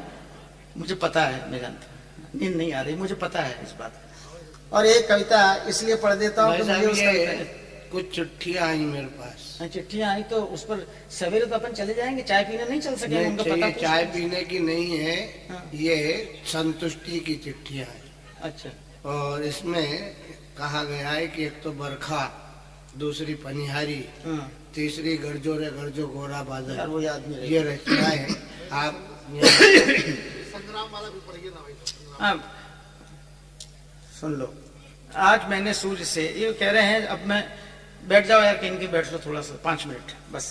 मुझे पता है, मैं जानता हूं नींद नहीं आ रही, मुझे पता है इस बात का। और एक कविता इसलिए पढ़ देता हूं कि मुझे उस कविता कुछ चिट्ठियां आई मेरे पास। चिट्ठियां आई तो उस पर सवेरे तो अपन चले जाएंगे, चाय पीने नहीं चल सकेंगे, उनका पता पूछ चाय लो। पीने की नहीं है, हाँ। ये संतुष्टि की चिट्ठियां है। अच्छा, और इसमें कहा गया है कि एक तो बरखा, दूसरी पनिहारी, हाँ, तीसरी गरजो रे गरजो गोरा यार बादल, वो याद नहीं ये रहा। रचना है। आप संग्राम वाला भी पढ़िए ना भाई, संग्राम। हाँ, सुन लो। आज मैंने सूर्य से, ये कह रहे हैं, अब मैं बैठ जाओ यार, कहीं बैठ लो थोड़ा सा 5 मिनट बस।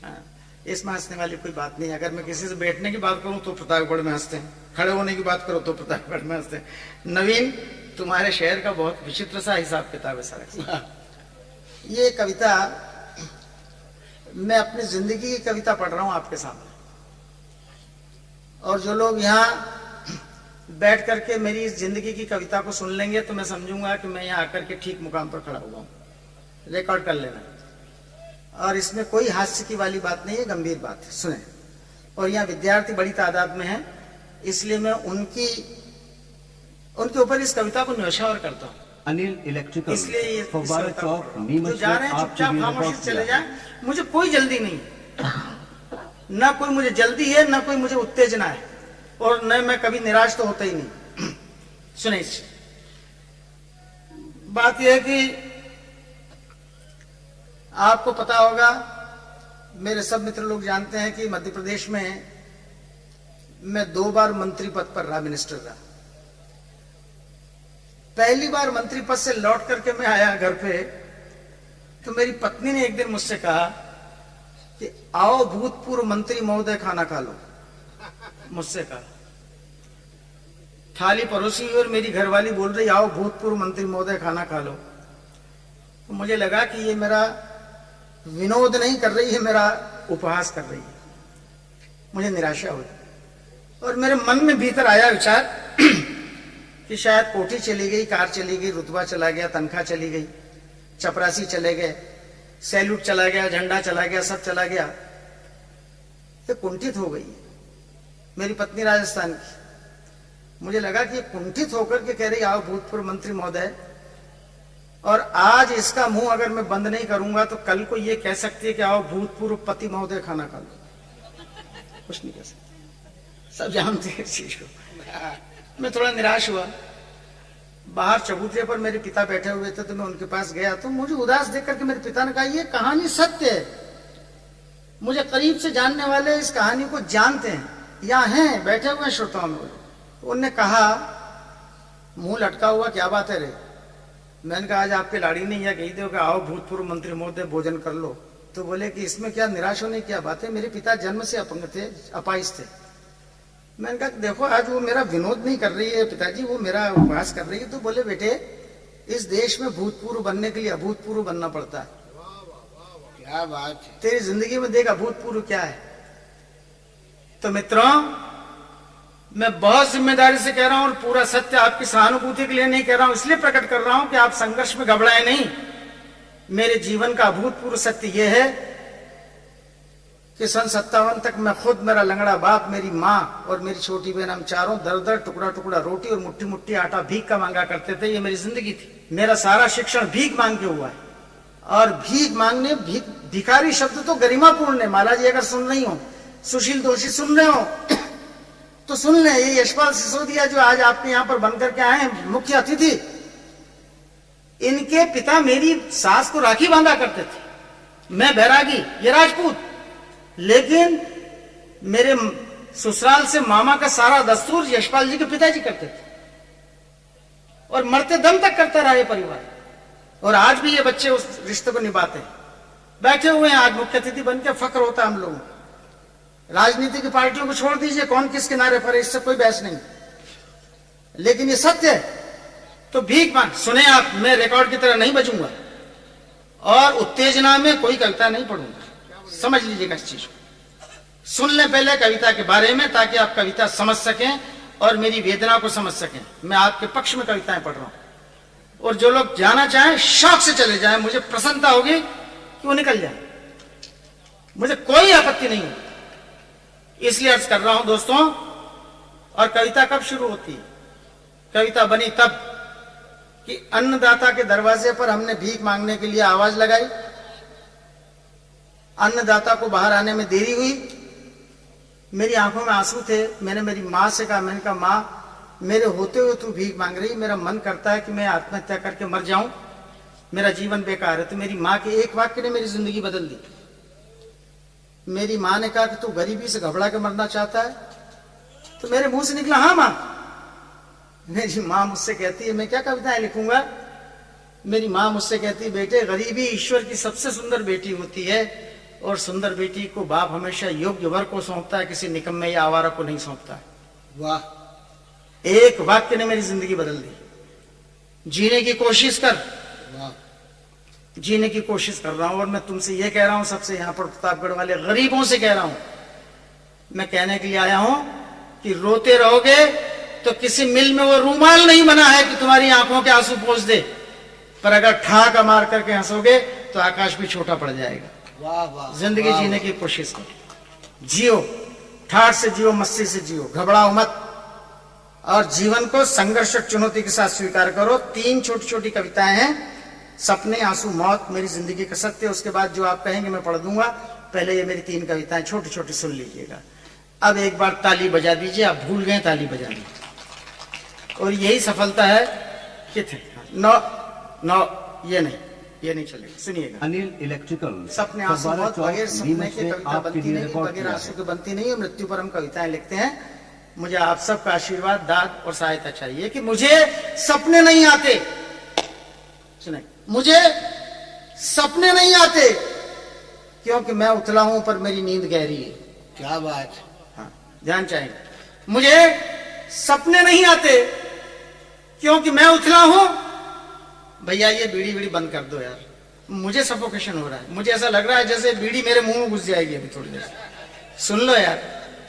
हाँ, इसमें हंसने वाली कोई बात नहीं। अगर मैं किसी से बैठने की बात करूं तो प्रतापगढ़ में हंसते हैं, खड़े होने की बात करो तो प्रतापगढ़ में हंसते हैं। नवीन तुम्हारे शहर का बहुत विचित्र सा हिसाब किताब है सारा। ये कविता मैं अपनी जिंदगी की कविता पढ़ रहा हूं आपके सामने, और जो लोग यहाँ बैठ करके मेरी इस जिंदगी की कविता को सुन लेंगे तो मैं समझूंगा कि मैं यहाँ आकर के ठीक मुकाम पर खड़ा हुआ हूं। रिकॉर्ड कर लेना, और इसमें कोई हास्य की वाली बात नहीं है, गंभीर बात है, सुने। और यहाँ विद्यार्थी बड़ी तादाद में हैं, इसलिए मैं उनके ऊपर इस कविता को न्यौछावर करता हूँ। अनिल इलेक्ट्रिकल, इसलिए ये फव्वारा चौक, जो नीमच जा रहे में हैं आपके चुपचाप लिए खामोशी रिकॉर्ड से चले किया। जाए, मुझे कोई जल्दी नहीं, ना कोई मुझे जल्दी है, ना कोई मुझे उत्तेजना है, और न मैं कभी निराश तो होता ही नहीं। सुने, बात यह है कि आपको पता होगा, मेरे सब मित्र लोग जानते हैं कि मध्य प्रदेश में मैं 2 बार मंत्री पद पर रहा, मिनिस्टर रहा। पहली बार मंत्री पद से लौट करके मैं आया घर पे, तो मेरी पत्नी ने एक दिन मुझसे कहा कि आओ भूतपूर्व मंत्री महोदय खाना खा लो। मुझसे कहा, थाली परोसी और मेरी घरवाली बोल रही आओ भूतपूर्व मंत्री महोदय खाना खा लो। तो मुझे लगा कि ये मेरा विनोद नहीं कर रही है, मेरा उपहास कर रही है। मुझे निराशा हुई, और मेरे मन में भीतर आया विचार कि शायद कोठी चली गई, कार चली गई, रुतबा चला गया, तनख्वाह चली गई, चपरासी चले गए, सैल्यूट चला गया, झंडा चला गया, सब चला गया। ये कुंठित हो गई मेरी पत्नी राजस्थान की। मुझे लगा कि कुंठित होकर के कह रही आओ भूतपूर्व मंत्री महोदय, और आज इसका मुंह अगर मैं बंद नहीं करूंगा तो कल को ये कह सकती है कि आओ भूतपूर्व पति महोदय खाना खा लो। कुछ नहीं कह सकते, सब जानते हैं इस चीज को। मैं थोड़ा निराश हुआ। बाहर चबूतरे पर मेरे पिता बैठे हुए थे, तो मैं उनके पास गया, तो मुझे उदास देख करके मेरे पिता ने कहा ये कहानी सत्य है। मुझे करीब से जानने वाले इस कहानी को जानते हैं, यहाँ हैं बैठे हुए श्रोताओं में। तो उनने कहा, मुंह लटका हुआ, क्या बात है रे? मैंने कहा आज आपके लाड़ी ने यह कही थी कि आओ भूतपूर्व मंत्री महोदय भोजन कर लो। तो बोले कि इसमें क्या निराश होने की क्या बात है, मेरे पिता जन्म से अपंग थे, अपाहिज थे। मैंने कहा देखो आज वो मेरा विनोद नहीं कर रही है पिताजी, वो मेरा उपहास कर रही है। तो बोले बेटे इस देश में भूतपूर्व बनने के लिए अभूतपूर्व बनना पड़ता है। क्या बात है। तेरी जिंदगी में देख अभूतपूर्व क्या है। तो मित्रों, मैं बहुत जिम्मेदारी से कह रहा हूं, और पूरा सत्य आपकी सहानुभूति के लिए नहीं कह रहा हूं, इसलिए प्रकट कर रहा हूं कि आप संघर्ष में घबराए नहीं। मेरे जीवन का अभूतपूर्व सत्य यह है कि सन 57 तक मैं खुद, मेरा लंगड़ा बाप, मेरी माँ और मेरी छोटी बहन, हम चारों दर दर टुकड़ा टुकड़ा रोटी और मुट्ठी मुट्ठी आटा भीख का मांगा करते थे। ये मेरी जिंदगी थी। मेरा सारा शिक्षण भीख मांग के हुआ है, और भीख मांगने, भिखारी शब्द तो गरिमापूर्ण है। माला जी अगर सुन रही हो, सुशील दोषी सुन रहे हो तो सुन ले। ये यशपाल सिसोदिया जो आज आपके यहाँ पर बनकर के आए हैं मुख्य अतिथि, इनके पिता मेरी सास को राखी बांधा करते थे। मैं बैरागी, ये राजपूत, लेकिन मेरे ससुराल से मामा का सारा दस्तूर यशपाल जी के पिताजी करते थे, और मरते दम तक करता रहा ये परिवार। और आज भी ये बच्चे उस रिश्ते को निभाते हैं। बैठे हुए हैं आज मुख्य अतिथि बनकर, फक्र होता है हम लोगों को। राजनीति की पार्टियों को छोड़ दीजिए, कौन किस किनारे पर है, इससे कोई बहस नहीं, लेकिन ये सत्य है। तो भीख मांग, सुने आप, मैं रिकॉर्ड की तरह नहीं बजूंगा, और उत्तेजना में कोई कविता नहीं पढ़ूंगा, समझ लीजिएगा इस चीज को। सुन ले पहले कविता के बारे में, ताकि आप कविता समझ सकें और मेरी वेदना को समझ सकें। मैं आपके पक्ष में कविताएं पढ़ रहा हूं, और जो लोग जाना चाहें शौक से चले जाएं, मुझे प्रसन्नता होगी कि वो निकल जाए, मुझे कोई आपत्ति नहीं है। इसलिए अर्ज कर रहा हूं दोस्तों। और कविता कब शुरू होती है? कविता बनी तब कि अन्नदाता के दरवाजे पर हमने भीख मांगने के लिए आवाज लगाई। अन्नदाता को बाहर आने में देरी हुई, मेरी आंखों में आंसू थे। मैंने मेरी माँ से कहा, मैंने कहा माँ, मेरे होते हुए तू भीख मांग रही, मेरा मन करता है कि मैं आत्महत्या करके मर जाऊं, मेरा जीवन बेकार है। तो मेरी माँ के एक वाक्य ने मेरी जिंदगी बदल दी। मेरी माँ ने कहा कि तू गरीबी से घबरा के मरना चाहता है? तो मेरे मुंह से निकला हाँ माँ। मेरी माँ मुझसे कहती है मैं क्या कविताएं लिखूंगा। मेरी माँ मुझसे कहती है बेटे, गरीबी ईश्वर की सबसे सुंदर बेटी होती है, और सुंदर बेटी को बाप हमेशा योग्य वर को सौंपता है, किसी निकम्मे या आवारा को नहीं सौंपता है। वाह। एक वाक्य ने मेरी जिंदगी बदल दी। जीने की कोशिश कर। वाह जीने की कोशिश कर रहा हूं। और मैं तुमसे ये कह रहा हूं, सबसे यहां पर प्रतापगढ़ वाले गरीबों से कह रहा हूं, मैं कहने के लिए आया हूं कि रोते रहोगे तो किसी मिल में वो रूमाल नहीं बना है कि तुम्हारी आंखों के आंसू पोंछ दे, पर अगर ठाका मार करके हंसोगे तो आकाश भी छोटा पड़ जाएगा। वाह वाह। जिंदगी जीने की कोशिश करो, जियो, ठाठ से जियो, मस्ती से जियो, घबराओ मत, और जीवन को संघर्ष और चुनौती के साथ स्वीकार करो। 3 छोटी छोटी कविताएं हैं, सपने, आंसू, मौत, मेरी जिंदगी का सत्य। उसके बाद जो आप कहेंगे मैं पढ़ दूंगा। पहले ये मेरी 3 कविताएं छोटी छोटी सुन लीजिएगा। अब एक बार ताली बजा दीजिए, आप भूल गए ताली बजानी, और यही सफलता है। कितने? 9 ये नहीं चलेगा। सुनिएगा। अनिल इलेक्ट्रिकल सपने, आंसू, फव्वारा मौत, चौक बगैर सपने नीमच के ने कविता आपके बनती लिए नहीं, रिकॉर्ड बगैर किया आंसू है। के बनती नहीं है। मृत्यु पर हम कविताएं लिखते हैं। मुझे आप सबका आशीर्वाद, दाद और सहायता चाहिए कि मुझे सपने नहीं आते। सुने, मुझे सपने नहीं आते क्योंकि मैं उतला हूं पर मेरी नींद गहरी है। क्या बात। हाँ, ध्यान चाहिए। मुझे सपने नहीं आते क्योंकि मैं उतला हूं। भैया ये बीड़ी बीड़ी बंद कर दो यार, मुझे सफोकेशन हो रहा है। मुझे ऐसा लग रहा है जैसे बीड़ी मेरे मुंह में घुस जाएगी अभी थोड़ी देर। सुन लो यार,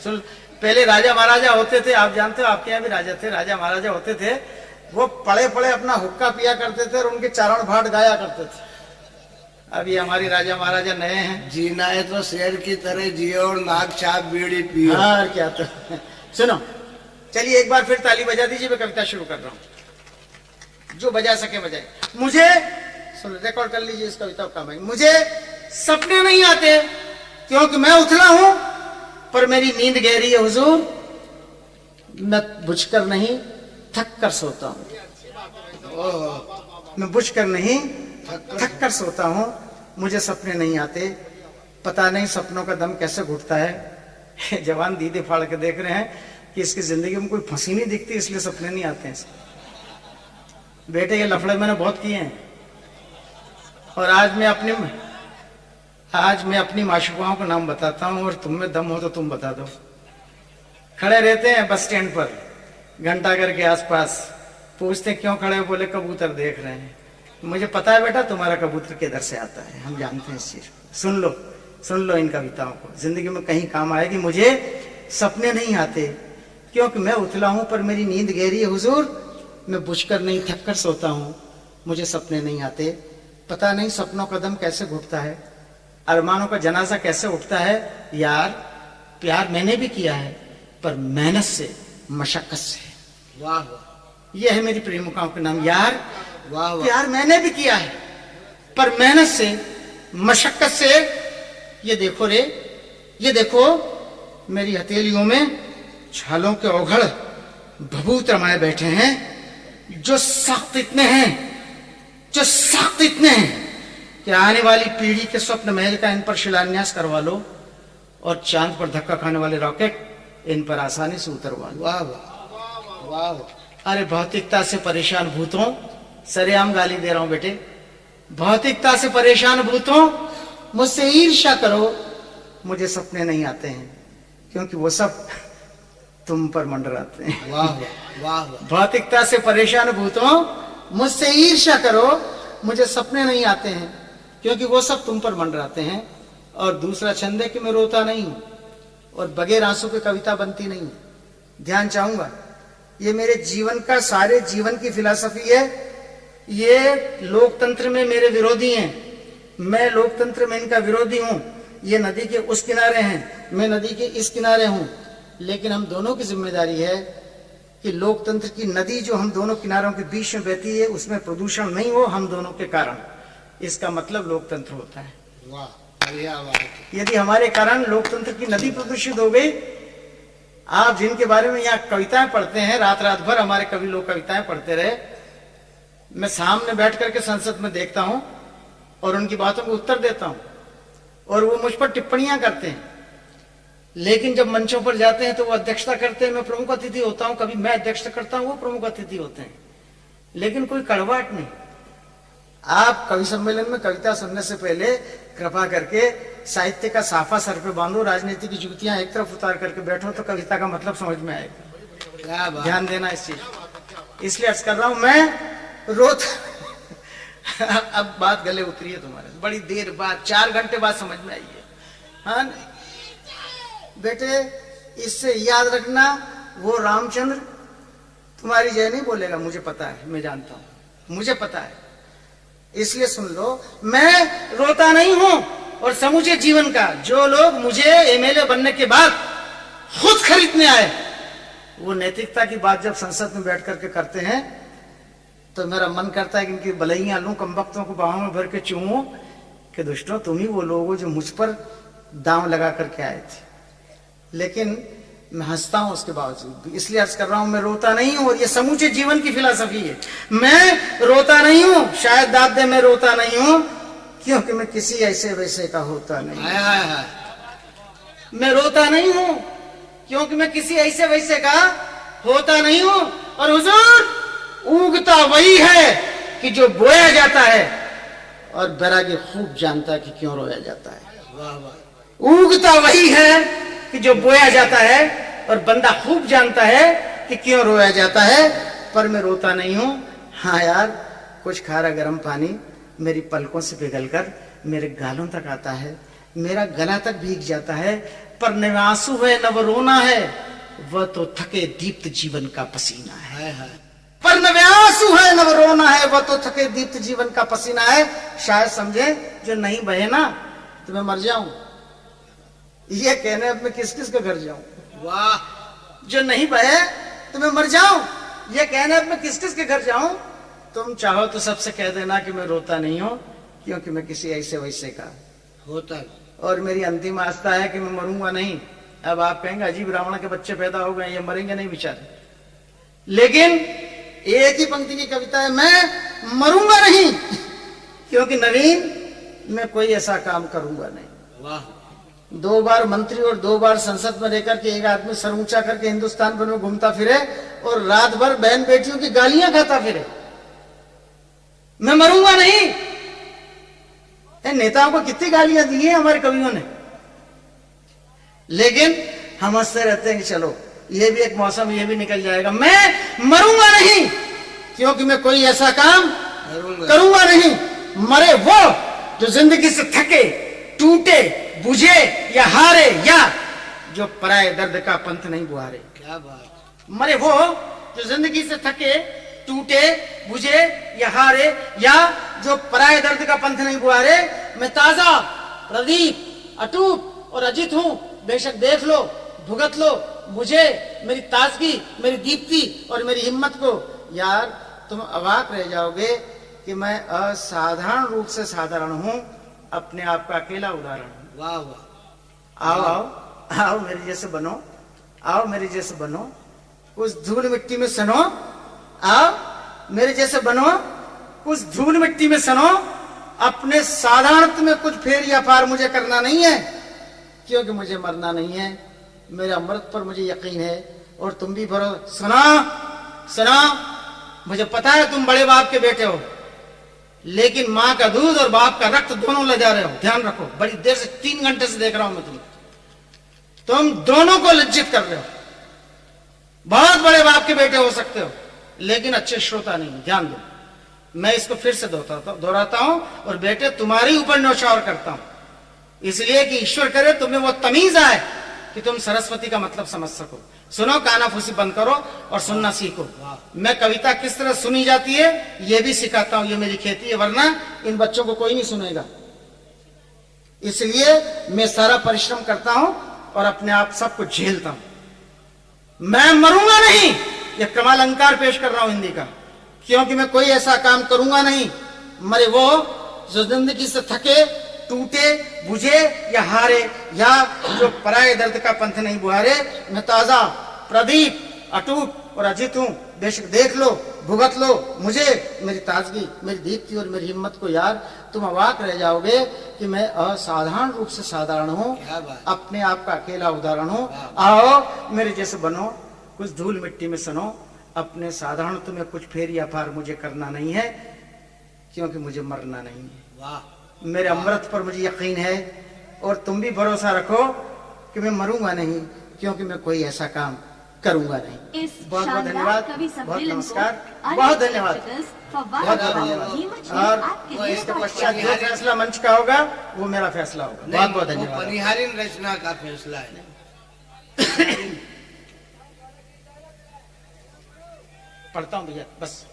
सुन। पहले राजा महाराजा होते थे, आप जानते हो, आपके यहाँ भी राजा थे, राजा महाराजा होते थे। वो पड़े पड़े अपना हुक्का पिया करते थे और उनके चारण भाट गाया करते थे। अब ये हमारे राजा महाराजा नए हैं। जीना है तो शेर की तरह जियो और नाक छाप बीड़ी पियो। हाँ, और क्या तो। सुनो, चलिए एक बार फिर ताली बजा दीजिए, मैं कविता शुरू कर रहा हूं। जो बजा सके बजाए। मुझे सुन, रिकॉर्ड कर लीजिए इस कविता का। मुझे सपने नहीं आते क्योंकि मैं उथला हूं पर मेरी नींद गहरी है हुजूर। मैं बुझकर नहीं थक कर सोता हूं। मैं बुझकर नहीं थक कर सोता हूं। मुझे सपने नहीं आते, पता नहीं सपनों का दम कैसे घुटता है। जवान दीदे फाड़ के देख रहे हैं कि इसकी जिंदगी में कोई फंसी नहीं दिखती, इसलिए सपने नहीं आते हैं इसको। बेटे ये लफड़े मैंने बहुत किए हैं, और आज मैं अपनी माशुकाओं का नाम बताता हूं, और तुम में दम हो तो तुम बता दो। खड़े रहते हैं बस स्टैंड पर घंटाघर के आसपास, पूछते क्यों खड़े हो, बोले कबूतर देख रहे हैं। मुझे पता है बेटा तुम्हारा कबूतर किधर से आता है, हम जानते हैं इस चीज को। सुन लो इन कविताओं को, जिंदगी में कहीं काम आएगी। मुझे सपने नहीं आते क्योंकि मैं उथला हूं पर मेरी नींद गहरी है हुजूर। मैं बुझकर नहीं थक कर सोता हूं। मुझे सपने नहीं आते, पता नहीं सपनों का दम कैसे घुटता है, अरमानों का जनाजा कैसे उठता है। यार प्यार मैंने भी किया है पर मेहनत से, मशक्कत से। वाह वाह। यह है मेरी प्रेमिकाओं के नाम। यार वाह वाह। प्यार मैंने भी किया है पर मेहनत से, मशक्कत से। ये देखो रे, ये देखो मेरी हथेलियों में छालों के ओघड़ भभूत रमाए बैठे हैं, जो सख्त इतने हैं कि आने वाली पीढ़ी के स्वप्न महल का इन पर शिलान्यास करवा लो, और चांद पर धक्का खाने वाले रॉकेट इन पर आसानी से उतरवा लो। वाह वाह वाह वाह। अरे भौतिकता से परेशान भूतों, सरेआम गाली दे रहा हूं बेटे, भौतिकता से परेशान भूतों मुझसे ईर्ष्या करो। मुझे सपने नहीं आते हैं क्योंकि वो सब तुम पर मंडराते हैं। वाह वाह वाह वाह। भौतिकता से परेशान भूतों मुझसे ईर्ष्या करो। मुझे सपने नहीं आते हैं क्योंकि वो सब तुम पर मंडराते हैं। और दूसरा छंद है कि मैं रोता नहीं हूं, और बगैर आंसू की कविता बनती नहीं है। ध्यान चाहूंगा, ये मेरे जीवन का, सारे जीवन की फिलॉसफी है। ये लोकतंत्र में मेरे विरोधी हैं, मैं लोकतंत्र में इनका विरोधी हूं। ये नदी के उस किनारे हैं, मैं नदी के इस किनारे हूं, लेकिन हम दोनों की जिम्मेदारी है कि लोकतंत्र की नदी जो हम दोनों किनारों के बीच में बहती है उसमें प्रदूषण नहीं हो, हम दोनों के कारण। इसका मतलब लोकतंत्र होता है। वाह बढ़िया बात। यदि हमारे कारण लोकतंत्र की नदी प्रदूषित हो गई, आप जिनके बारे में यहाँ कविताएं पढ़ते हैं, रात रात भर हमारे कवि लोग कविताएं पढ़ते रहे, मैं सामने बैठ करके संसद में देखता हूं और उनकी बातों को उत्तर देता हूं, और वो मुझ पर टिप्पणियां करते हैं। लेकिन जब मंचों पर जाते हैं तो वो अध्यक्षता करते हैं, मैं प्रमुख अतिथि होता हूं। कभी मैं अध्यक्षता करता हूं, वो प्रमुख अतिथि होते हैं, लेकिन कोई कड़वाहट नहीं। आप कवि सम्मेलन में कविता सुनने से पहले कृपा करके साहित्य का साफा सर पे बांधो, राजनीति की जुतियां एक तरफ उतार करके बैठो, तो कविता का मतलब समझ में आएगा। क्या बात। ध्यान देना इस चीज, इसलिए अर्ज कर रहा हूं। मैं रोता अब बात गले उतरी है तुम्हारे, बड़ी देर बाद 4 घंटे बाद समझ में आई है। हाँ बेटे, इससे याद रखना, वो रामचंद्र तुम्हारी जय नहीं बोलेगा, मुझे पता है, मैं जानता हूं, मुझे पता है। इसलिए सुन लो, मैं रोता नहीं हूं। और समूचे जीवन का जो लोग मुझे एमएलए बनने के बाद खुद खरीदने आए, वो नैतिकता की बात जब संसद में बैठ करके करते हैं तो मेरा मन करता है कि इनकी बलैयां लूं, कमबख्तों को बाहों में भर के चूमूं कि दुष्टों तुम ही वो लोग हो जो मुझ पर दांव लगा करके आए थे। लेकिन मैं हंसता हूं उसके बावजूद, इसलिए अर्ज कर रहा हूं मैं रोता नहीं हूं। और ये समूचे जीवन की फिलॉसफी है, मैं रोता नहीं हूं। शायद दाद दे मैं रोता नहीं हूं क्योंकि मैं किसी ऐसे वैसे का होता नहीं। मैं रोता नहीं हूं क्योंकि मैं किसी ऐसे वैसे का होता नहीं हूं। और हुजूर, उगता वही है कि जो बोया जाता है, और बैरागी खूब जानता है कि क्यों रोया जाता है। वाह वाह। उगता वही है कि जो बोया जाता है, और बंदा खूब जानता है कि क्यों रोया जाता है। पर मैं रोता नहीं हूं। हाँ यार, कुछ खारा गर्म पानी मेरी पलकों से पिघलकर मेरे गालों तक आता है, मेरा गला तक भीग जाता है, पर न आंसू है न वो रोना है, वह तो थके दीप्त जीवन का पसीना है। पर न आंसू है न वो रोना है, वह तो थके दीप्त जीवन का पसीना है। शायद समझे जो नहीं बहे ना तो मैं मर जाऊं, ये कहने अब मैं किस किस के घर जाऊं। वाह। जो नहीं बहे तो मैं मर जाऊं, ये कहने अब मैं किस किस के घर जाऊं। तुम चाहो तो सबसे कह देना कि मैं रोता नहीं हूं क्योंकि मैं किसी ऐसे वैसे का होता। और मेरी अंतिम आस्था है कि मैं मरूंगा नहीं। अब आप कहेंगे अजीब रावण के बच्चे पैदा हो गए, ये मरेंगे नहीं बेचारे। लेकिन एक ही पंक्ति की कविता है, मैं मरूंगा नहीं क्योंकि नवीन मैं कोई ऐसा काम करूंगा नहीं। वाह। 2 बार मंत्री और 2 बार संसद में रहकर के एक आदमी सर ऊंचा करके हिंदुस्तान भर में घूमता फिरे और रात भर बहन बेटियों की गालियां खाता फिरे। मैं मरूंगा नहीं। नेताओं को कितनी गालियां दी हैं हमारे कवियों ने, लेकिन हम हंसते रहते हैं कि चलो ये भी एक मौसम, ये भी निकल जाएगा। मैं मरूंगा नहीं क्योंकि मैं कोई ऐसा काम करूंगा नहीं। मरे वो जो जिंदगी से थके, टूटे, बुझे या हारे, या जो पराये दर्द का पंथ नहीं बुहारे। क्या बात। मरे वो जो जिंदगी से थके, टूटे, बुझे या हारे, या जो पराये दर्द का पंथ नहीं बुहारे। मैं ताजा, प्रदीप, अटूट और अजित हूं, बेशक देख लो, भुगत लो मुझे, मेरी ताजगी, मेरी दीप्ति और मेरी हिम्मत को। यार तुम अवाक रह जाओगे कि मैं असाधारण रूप से साधारण हूं, अपने आप का अकेला उदाहरण हूं। वाह वाह। आओ आओ आओ मेरे जैसे बनो, आओ मेरे जैसे बनो, उस धूल मिट्टी में सनो। आओ मेरे जैसे बनो, उस धूल मिट्टी में सनो। अपने साधारणत्व में कुछ फेर या पार मुझे करना नहीं है क्योंकि मुझे मरना नहीं है। मेरे अमृत पर मुझे यकीन है और तुम भी भरो। सुना सुना, मुझे पता है तुम बड़े बाप के बेटे हो, लेकिन माँ का दूध और बाप का रक्त दोनों ले जा रहे हो। ध्यान रखो, बड़ी देर से 3 घंटे से देख रहा हूं मैं तुम दोनों को लज्जित कर रहे हो। बहुत बड़े बाप के बेटे हो सकते हो लेकिन अच्छे श्रोता नहीं। ध्यान दो, मैं इसको फिर से दोहराता हूं और बेटे तुम्हारे ऊपर न्यौछावर करता हूं, इसलिए कि ईश्वर करे तुम्हें वो तमीज आए कि तुम सरस्वती का मतलब समझ सको। सुनो, कानाफूसी बंद करो और सुनना सीखो। मैं कविता किस तरह सुनी जाती है ये भी सिखाता हूं, ये मेरी खेती है, वरना इन बच्चों को कोई नहीं सुनेगा। इसलिए मैं सारा परिश्रम करता हूं और अपने आप सबको झेलता हूं। मैं मरूंगा नहीं, ये कमाल अलंकार पेश कर रहा हूं हिंदी का, क्योंकि मैं कोई ऐसा काम करूंगा नहीं। मरे वो जो जिंदगी से थके, टूटे, बुझे या हारे, या जो पराये दर्द का पंथ नहीं बुहारे। मैं ताजा, प्रदीप, अटूट और अजित हूं, बेशक देख लो, भुगत लो मुझे, मेरी ताजगी, मेरी दीप्ति और मेरी हिम्मत को। यार तुम अवाक रह जाओगे कि मैं असाधारण रूप से साधारण हूं, अपने आप का अकेला उदाहरण हूं। आओ मेरे जैसे बनो, कुछ धूल मिट्टी में सनो। अपने साधारण तुम्हें कुछ फेर या पार मुझे करना नहीं है क्योंकि मुझे मरना नहीं है। वाह। मेरे अमृत पर मुझे यकीन है और तुम भी भरोसा रखो कि मैं मरूंगा नहीं क्योंकि मैं कोई ऐसा काम करूंगा नहीं। इस बहुत बहुत शानदार धन्यवाद, कवि बहुत सम्मेलन को नमस्कार, अनेक बहुत धन्यवाद, इलेक्ट्रिकल्स, फव्वारा बहुत चौक, धन्यवाद। नीमच ने और आपके लिए इसके रिकॉर्ड पश्चात किया। जो फैसला मंच का होगा वो मेरा फैसला होगा। बहुत बहुत वो धन्यवाद। परिहारीन रचना का फैसला है। पढ़ता हूँ भैया बस।